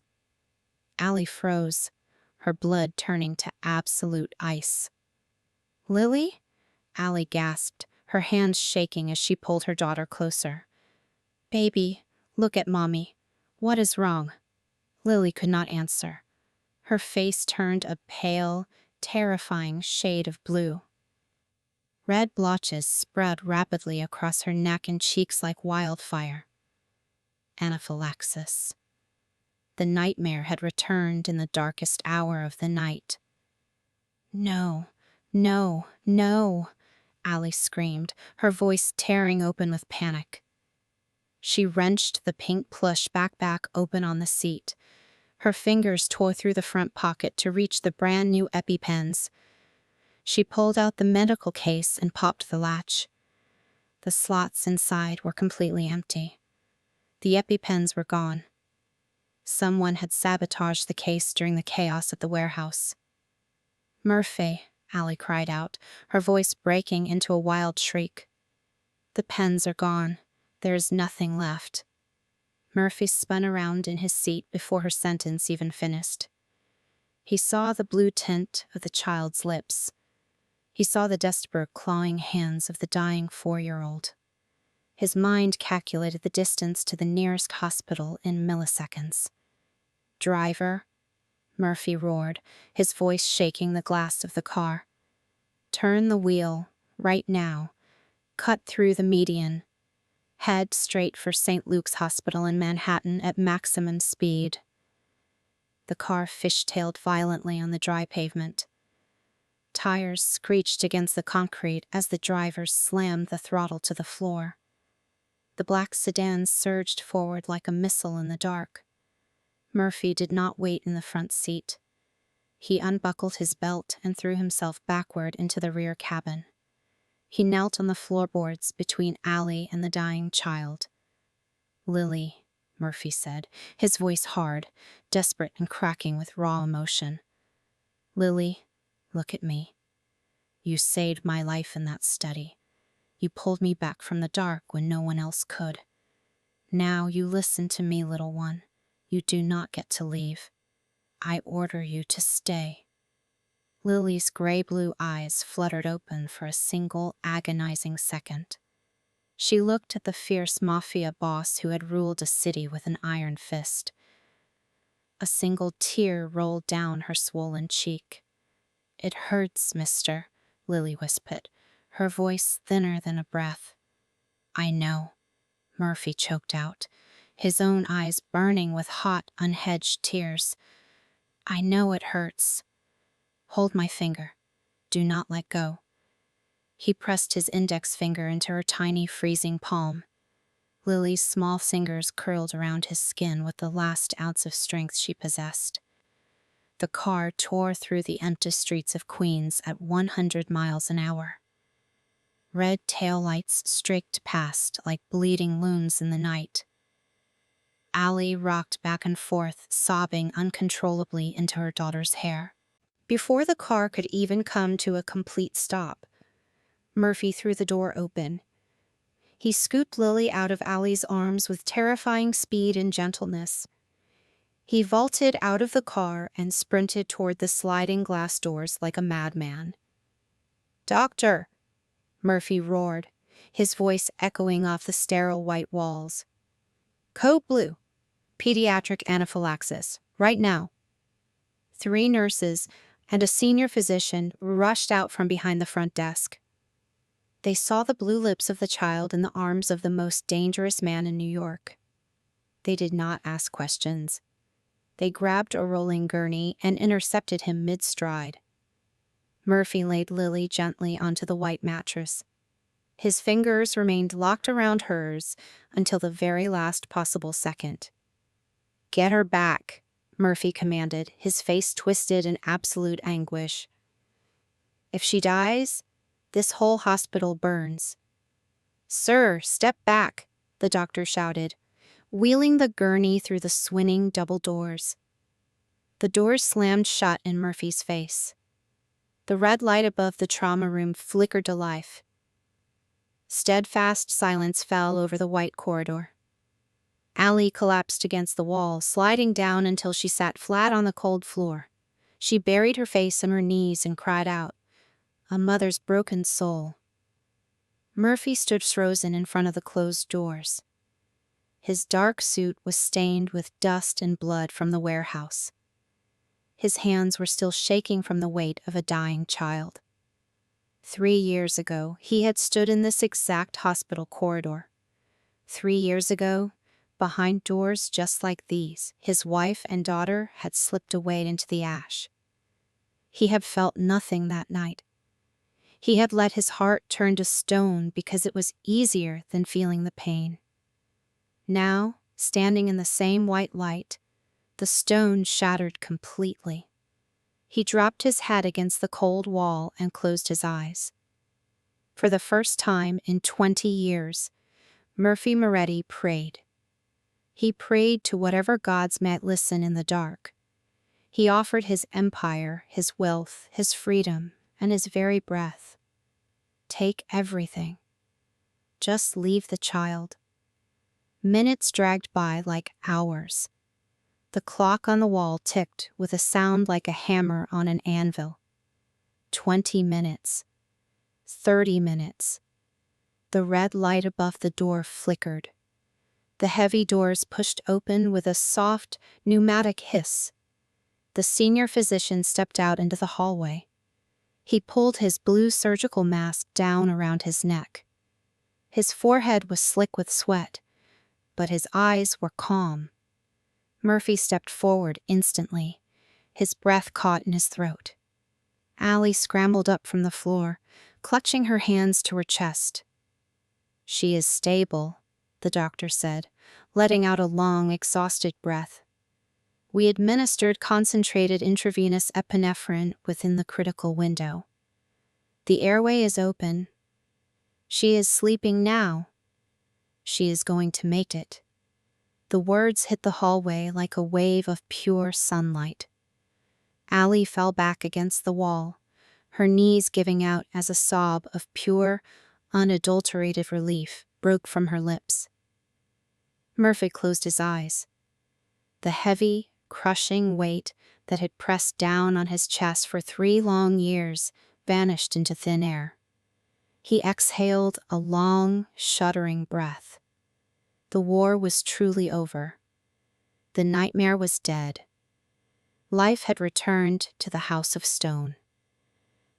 Allie froze, her blood turning to absolute ice. "Lily?" Allie gasped, her hands shaking as she pulled her daughter closer. "Baby, look at Mommy. What is wrong?" Lily could not answer. Her face turned a pale, terrifying shade of blue. Red blotches spread rapidly across her neck and cheeks like wildfire. Anaphylaxis. The nightmare had returned in the darkest hour of the night. "No, no, no!" Allie screamed, her voice tearing open with panic. She wrenched the pink plush backpack open on the seat. Her fingers tore through the front pocket to reach the brand new EpiPens. She pulled out the medical case and popped the latch. The slots inside were completely empty. The EpiPens were gone. Someone had sabotaged the case during the chaos at the warehouse. "Murphy," Allie cried out, her voice breaking into a wild shriek. "The pens are gone. There is nothing left." Murphy spun around in his seat before her sentence even finished. He saw the blue tint of the child's lips. He saw the desperate, clawing hands of the dying 4-year-old. His mind calculated the distance to the nearest hospital in milliseconds. "Driver," Murphy roared, his voice shaking the glass of the car. "Turn the wheel, right now. Cut through the median. Head straight for St. Luke's Hospital in Manhattan at maximum speed." The car fishtailed violently on the dry pavement. Tires screeched against the concrete as the driver slammed the throttle to the floor. The black sedan surged forward like a missile in the dark. Murphy did not wait in the front seat. He unbuckled his belt and threw himself backward into the rear cabin. He knelt on the floorboards between Allie and the dying child. "Lily," Murphy said, his voice hard, desperate and cracking with raw emotion. "Lily, look at me. You saved my life in that study. You pulled me back from the dark when no one else could. Now you listen to me, little one. You do not get to leave. I order you to stay." Lily's gray-blue eyes fluttered open for a single agonizing second. She looked at the fierce Mafia boss who had ruled a city with an iron fist. A single tear rolled down her swollen cheek. "It hurts, mister," Lily whispered, her voice thinner than a breath. "I know," Murphy choked out, his own eyes burning with hot, unhedged tears. "I know it hurts. Hold my finger. Do not let go." He pressed his index finger into her tiny, freezing palm. Lily's small fingers curled around his skin with the last ounce of strength she possessed. The car tore through the empty streets of Queens at 100 miles an hour. Red taillights streaked past like bleeding loons in the night. Allie rocked back and forth, sobbing uncontrollably into her daughter's hair. Before the car could even come to a complete stop, Murphy threw the door open. He scooped Lily out of Allie's arms with terrifying speed and gentleness. He vaulted out of the car and sprinted toward the sliding glass doors like a madman. "Doctor!" Murphy roared, his voice echoing off the sterile white walls. "Code Blue. Pediatric anaphylaxis. Right now." 3 nurses and a senior physician rushed out from behind the front desk. They saw the blue lips of the child in the arms of the most dangerous man in New York. They did not ask questions. They grabbed a rolling gurney and intercepted him mid-stride. Murphy laid Lily gently onto the white mattress. His fingers remained locked around hers until the very last possible second. "Get her back," Murphy commanded, his face twisted in absolute anguish. "If she dies, this whole hospital burns." "Sir, step back," the doctor shouted, wheeling the gurney through the swinging double doors. The doors slammed shut in Murphy's face. The red light above the trauma room flickered to life. Steadfast silence fell over the white corridor. Allie collapsed against the wall, sliding down until she sat flat on the cold floor. She buried her face in her knees and cried out, a mother's broken soul. Murphy stood frozen in front of the closed doors. His dark suit was stained with dust and blood from the warehouse. His hands were still shaking from the weight of a dying child. 3 years ago, he had stood in this exact hospital corridor. 3 years ago, behind doors just like these, his wife and daughter had slipped away into the ash. He had felt nothing that night. He had let his heart turn to stone because it was easier than feeling the pain. Now, standing in the same white light, the stone shattered completely. He dropped his head against the cold wall and closed his eyes. For the first time in 20 years, Murphy Moretti prayed. He prayed to whatever gods might listen in the dark. He offered his empire, his wealth, his freedom, and his very breath. Take everything. Just leave the child. Minutes dragged by like hours. The clock on the wall ticked with a sound like a hammer on an anvil. 20 minutes. 30 minutes. The red light above the door flickered. The heavy doors pushed open with a soft, pneumatic hiss. The senior physician stepped out into the hallway. He pulled his blue surgical mask down around his neck. His forehead was slick with sweat, but his eyes were calm. Murphy stepped forward instantly. His breath caught in his throat. Allie scrambled up from the floor, clutching her hands to her chest. "She is stable," the doctor said, letting out a long, exhausted breath. "We administered concentrated intravenous epinephrine within the critical window. The airway is open. She is sleeping now. She is going to make it." The words hit the hallway like a wave of pure sunlight. Allie fell back against the wall, her knees giving out as a sob of pure, unadulterated relief broke from her lips. Murphy closed his eyes. The heavy, crushing weight that had pressed down on his chest for 3 long years vanished into thin air. He exhaled a long, shuddering breath. The war was truly over. The nightmare was dead. Life had returned to the House of Stone.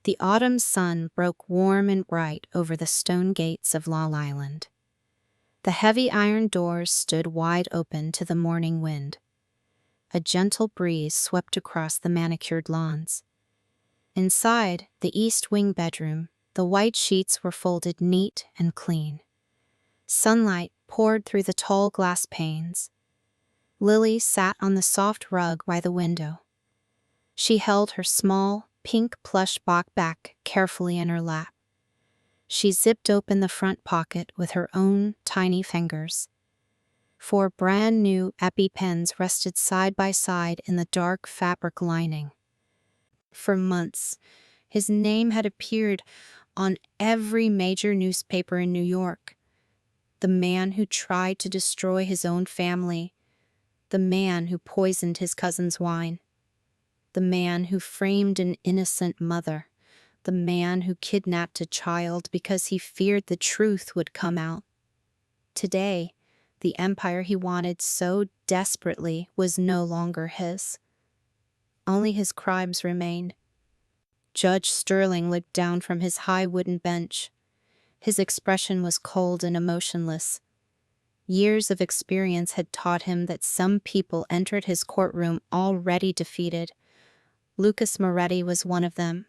The autumn sun broke warm and bright over the stone gates of Long Island. The heavy iron doors stood wide open to the morning wind. A gentle breeze swept across the manicured lawns. Inside the East Wing bedroom, the white sheets were folded neat and clean. Sunlight poured through the tall glass panes. Lily sat on the soft rug by the window. She held her small, pink plush bag carefully in her lap. She zipped open the front pocket with her own tiny fingers. 4 brand-new EpiPens rested side by side in the dark fabric lining. For months, his name had appeared on every major newspaper in New York. The man who tried to destroy his own family. The man who poisoned his cousin's wine. The man who framed an innocent mother. The man who kidnapped a child because he feared the truth would come out. Today, the empire he wanted so desperately was no longer his. Only his crimes remained. Judge Sterling looked down from his high wooden bench. His expression was cold and emotionless. Years of experience had taught him that some people entered his courtroom already defeated. Lucas Moretti was one of them.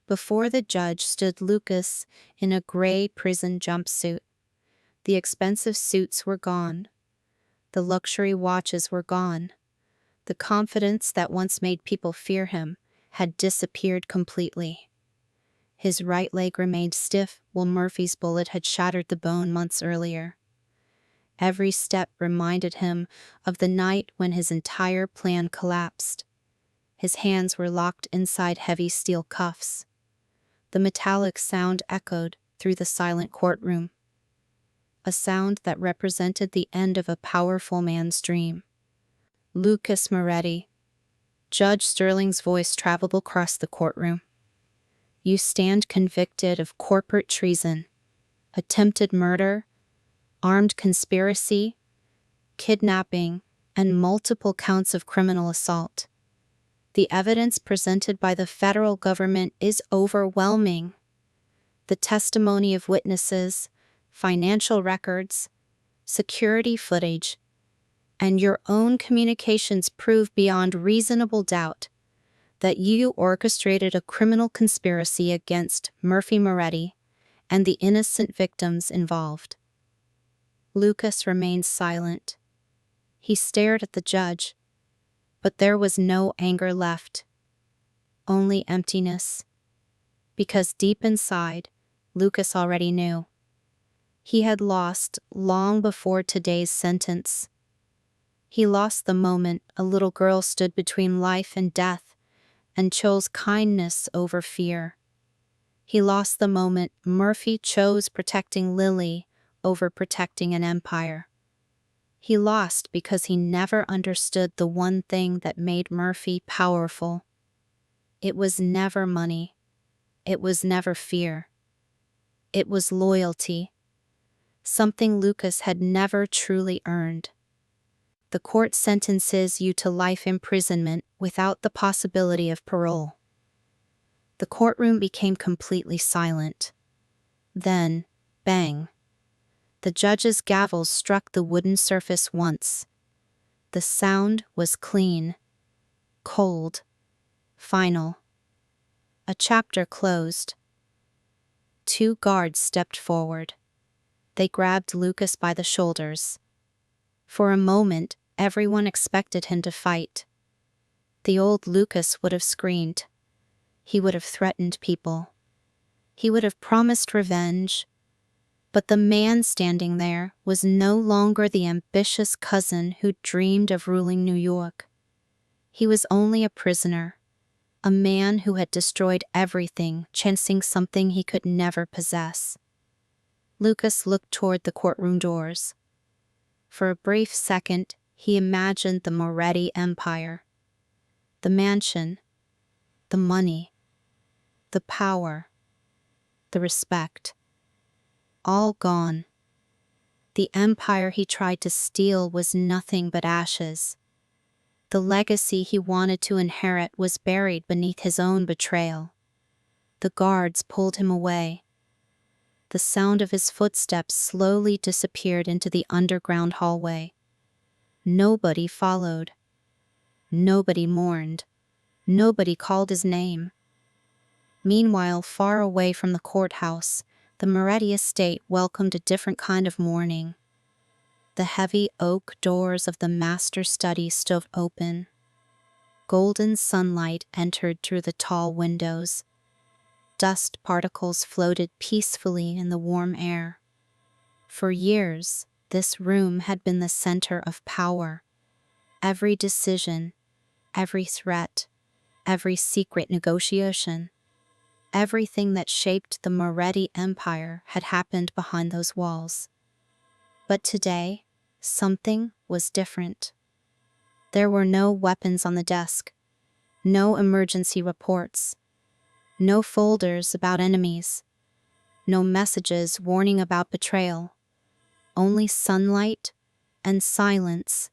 Before the judge stood Lucas in a gray prison jumpsuit. The expensive suits were gone. The luxury watches were gone. The confidence that once made people fear him had disappeared completely. His right leg remained stiff while Murphy's bullet had shattered the bone months earlier. Every step reminded him of the night when his entire plan collapsed. His hands were locked inside heavy steel cuffs. The metallic sound echoed through the silent courtroom. A sound that represented the end of a powerful man's dream. "Lucas Moretti." Judge Sterling's voice traveled across the courtroom. "You stand convicted of corporate treason, attempted murder, armed conspiracy, kidnapping, and multiple counts of criminal assault. The evidence presented by the federal government is overwhelming. The testimony of witnesses, financial records, security footage, and your own communications prove beyond reasonable doubt that you orchestrated a criminal conspiracy against Murphy Moretti and the innocent victims involved. Lucas remained silent. He stared at the judge, but there was no anger left, only emptiness. Because deep inside, Lucas already knew. He had lost long before today's sentence. He lost the moment a little girl stood between life and death and chose kindness over fear. He lost the moment Murphy chose protecting Lily over protecting an empire. He lost because he never understood the one thing that made Murphy powerful. It was never money. It was never fear. It was loyalty, something Lucas had never truly earned. The court sentences you to life imprisonment without the possibility of parole. The courtroom became completely silent. Then, bang. The judge's gavel struck the wooden surface once. The sound was clean, cold, final. A chapter closed. Two guards stepped forward. They grabbed Lucas by the shoulders. For a moment, everyone expected him to fight. The old Lucas would have screamed. He would have threatened people. He would have promised revenge. But the man standing there was no longer the ambitious cousin who dreamed of ruling New York. He was only a prisoner, a man who had destroyed everything, chasing something he could never possess. Lucas looked toward the courtroom doors. For a brief second, he imagined the Moretti Empire. The mansion, the money, the power, the respect. All gone. The empire he tried to steal was nothing but ashes. The legacy he wanted to inherit was buried beneath his own betrayal. The guards pulled him away. The sound of his footsteps slowly disappeared into the underground hallway. Nobody followed. Nobody mourned. Nobody called his name. Meanwhile, far away from the courthouse, the Moretti estate welcomed a different kind of mourning. The heavy oak doors of the master study stood open. Golden sunlight entered through the tall windows. Dust particles floated peacefully in the warm air. For years, this room had been the center of power. Every decision, every threat, every secret negotiation, everything that shaped the Moretti Empire had happened behind those walls. But today, something was different. There were no weapons on the desk, no emergency reports, no folders about enemies, no messages warning about betrayal, only sunlight and silence.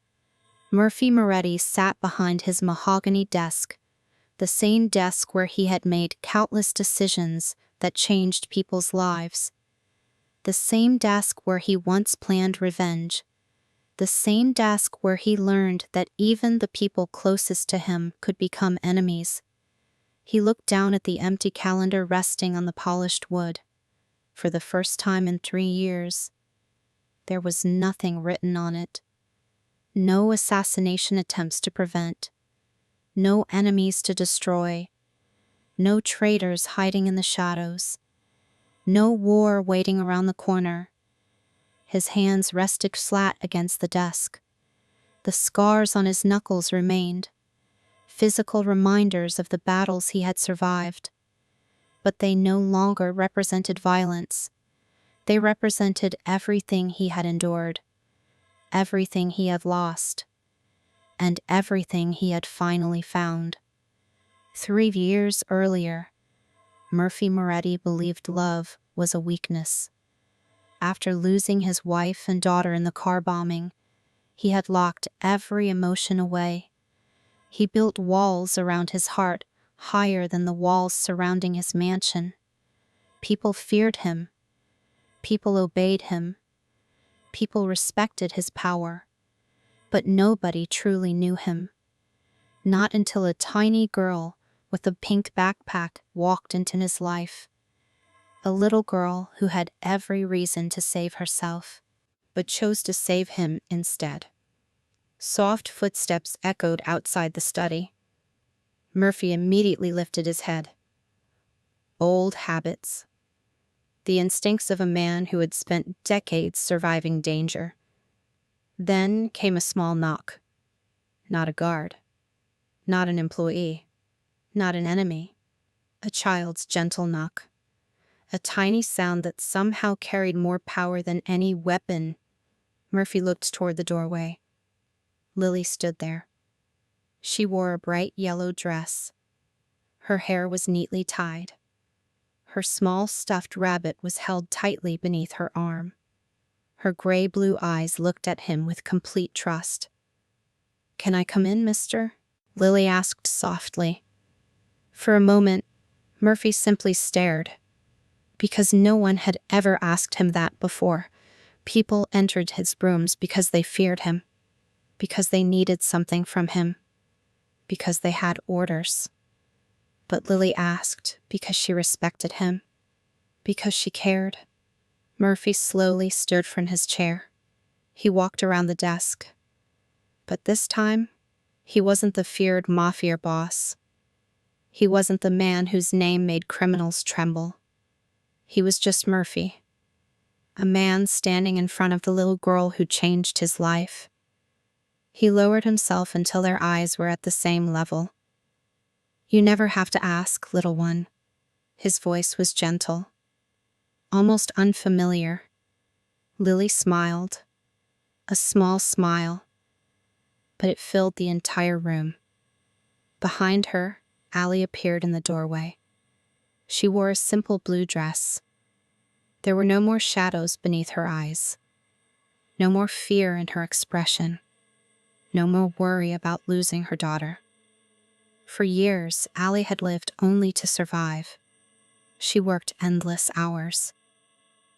Murphy Moretti sat behind his mahogany desk, the same desk where he had made countless decisions that changed people's lives. The same desk where he once planned revenge. The same desk where he learned that even the people closest to him could become enemies. He looked down at the empty calendar resting on the polished wood. For the first time in 3 years, there was nothing written on it. No assassination attempts to prevent. No enemies to destroy. No traitors hiding in the shadows. No war waiting around the corner. His hands rested flat against the desk. The scars on his knuckles remained, physical reminders of the battles he had survived. But they no longer represented violence. They represented everything he had endured, everything he had lost, and everything he had finally found. 3 years earlier, Murphy Moretti believed love was a weakness. After losing his wife and daughter in the car bombing, he had locked every emotion away. He built walls around his heart, higher than the walls surrounding his mansion. People feared him. People obeyed him. People respected his power. But nobody truly knew him. Not until a tiny girl, with a pink backpack walked into his life. A little girl who had every reason to save herself, but chose to save him instead. Soft footsteps echoed outside the study. Murphy immediately lifted his head. Old habits. The instincts of a man who had spent decades surviving danger. Then came a small knock. Not a guard. Not an employee. Not an enemy. A child's gentle knock. A tiny sound that somehow carried more power than any weapon. Murphy looked toward the doorway. Lily stood there. She wore a bright yellow dress. Her hair was neatly tied. Her small stuffed rabbit was held tightly beneath her arm. Her gray-blue eyes looked at him with complete trust. "Can I come in, mister?" Lily asked softly. For a moment, Murphy simply stared, because no one had ever asked him that before. People entered his rooms because they feared him, because they needed something from him, because they had orders. But Lily asked because she respected him, because she cared. Murphy slowly stirred from his chair. He walked around the desk. But this time, he wasn't the feared Mafia boss. He wasn't the man whose name made criminals tremble. He was just Murphy, a man standing in front of the little girl who changed his life. He lowered himself until their eyes were at the same level. "You never have to ask, little one." His voice was gentle, almost unfamiliar. Lily smiled, a small smile, but it filled the entire room. Behind her, Allie appeared in the doorway. She wore a simple blue dress. There were no more shadows beneath her eyes, no more fear in her expression, no more worry about losing her daughter. For years, Allie had lived only to survive. She worked endless hours.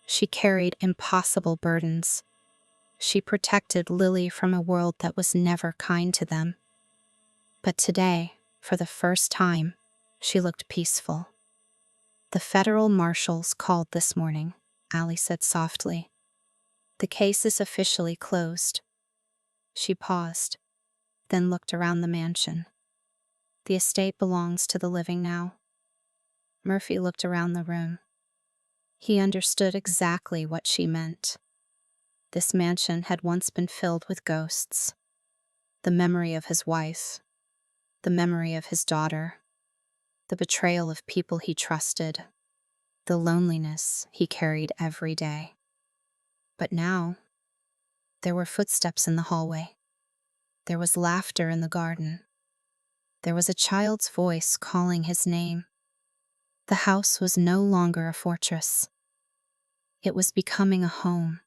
She carried impossible burdens. She protected Lily from a world that was never kind to them. But today, for the first time, she looked peaceful. "The federal marshals called this morning," Allie said softly. "The case is officially closed." She paused, then looked around the mansion. "The estate belongs to the living now." Murphy looked around the room. He understood exactly what she meant. This mansion had once been filled with ghosts. The memory of his wife, the memory of his daughter, the betrayal of people he trusted, the loneliness he carried every day. But now, there were footsteps in the hallway. There was laughter in the garden. There was a child's voice calling his name. The house was no longer a fortress. It was becoming a home.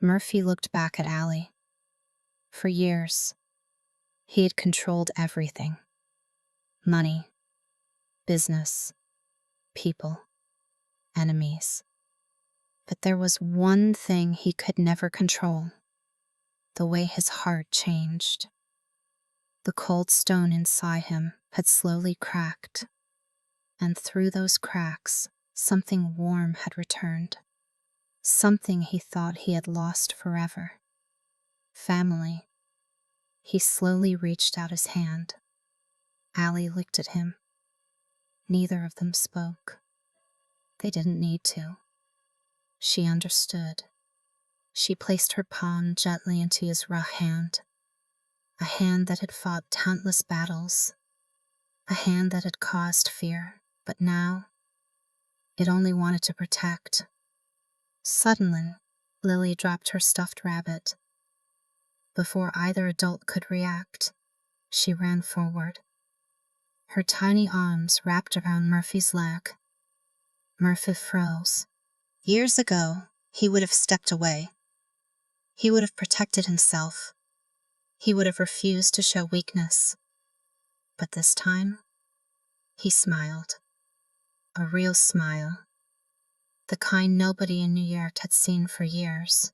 Murphy looked back at Allie. For years, he had controlled everything. Money, business, people, enemies. But there was one thing he could never control: the way his heart changed. The cold stone inside him had slowly cracked, and through those cracks, something warm had returned. Something he thought he had lost forever. Family. He slowly reached out his hand. Allie looked at him. Neither of them spoke. They didn't need to. She understood. She placed her palm gently into his rough hand, a hand that had fought countless battles, a hand that had caused fear, but now it only wanted to protect. Suddenly, Lily dropped her stuffed rabbit. Before either adult could react, she ran forward. Her tiny arms wrapped around Murphy's leg. Murphy froze. Years ago, he would have stepped away. He would have protected himself. He would have refused to show weakness. But this time, he smiled. A real smile. The kind nobody in New York had seen for years.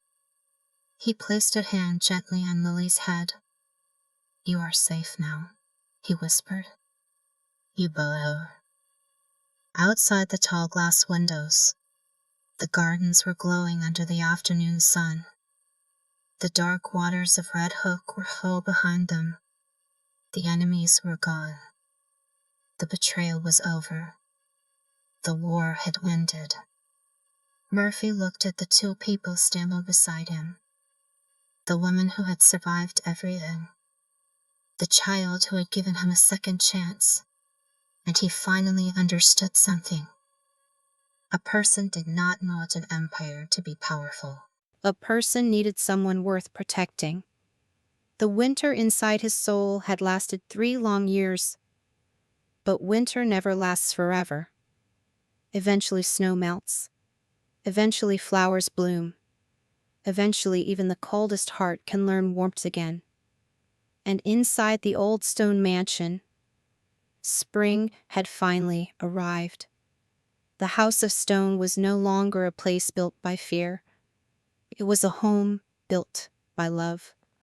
He placed a hand gently on Lily's head. "You are safe now," he whispered. Ebola. Outside the tall glass windows, the gardens were glowing under the afternoon sun. The dark waters of Red Hook were full behind them. The enemies were gone. The betrayal was over. The war had ended. Murphy looked at the two people standing beside him. The woman who had survived everything. The child who had given him a second chance. And he finally understood something. A person did not need an empire to be powerful. A person needed someone worth protecting. The winter inside his soul had lasted 3 long years. But winter never lasts forever. Eventually snow melts. Eventually flowers bloom. Eventually even the coldest heart can learn warmth again. And inside the old stone mansion, spring had finally arrived. The house of stone was no longer a place built by fear. It was a home built by love.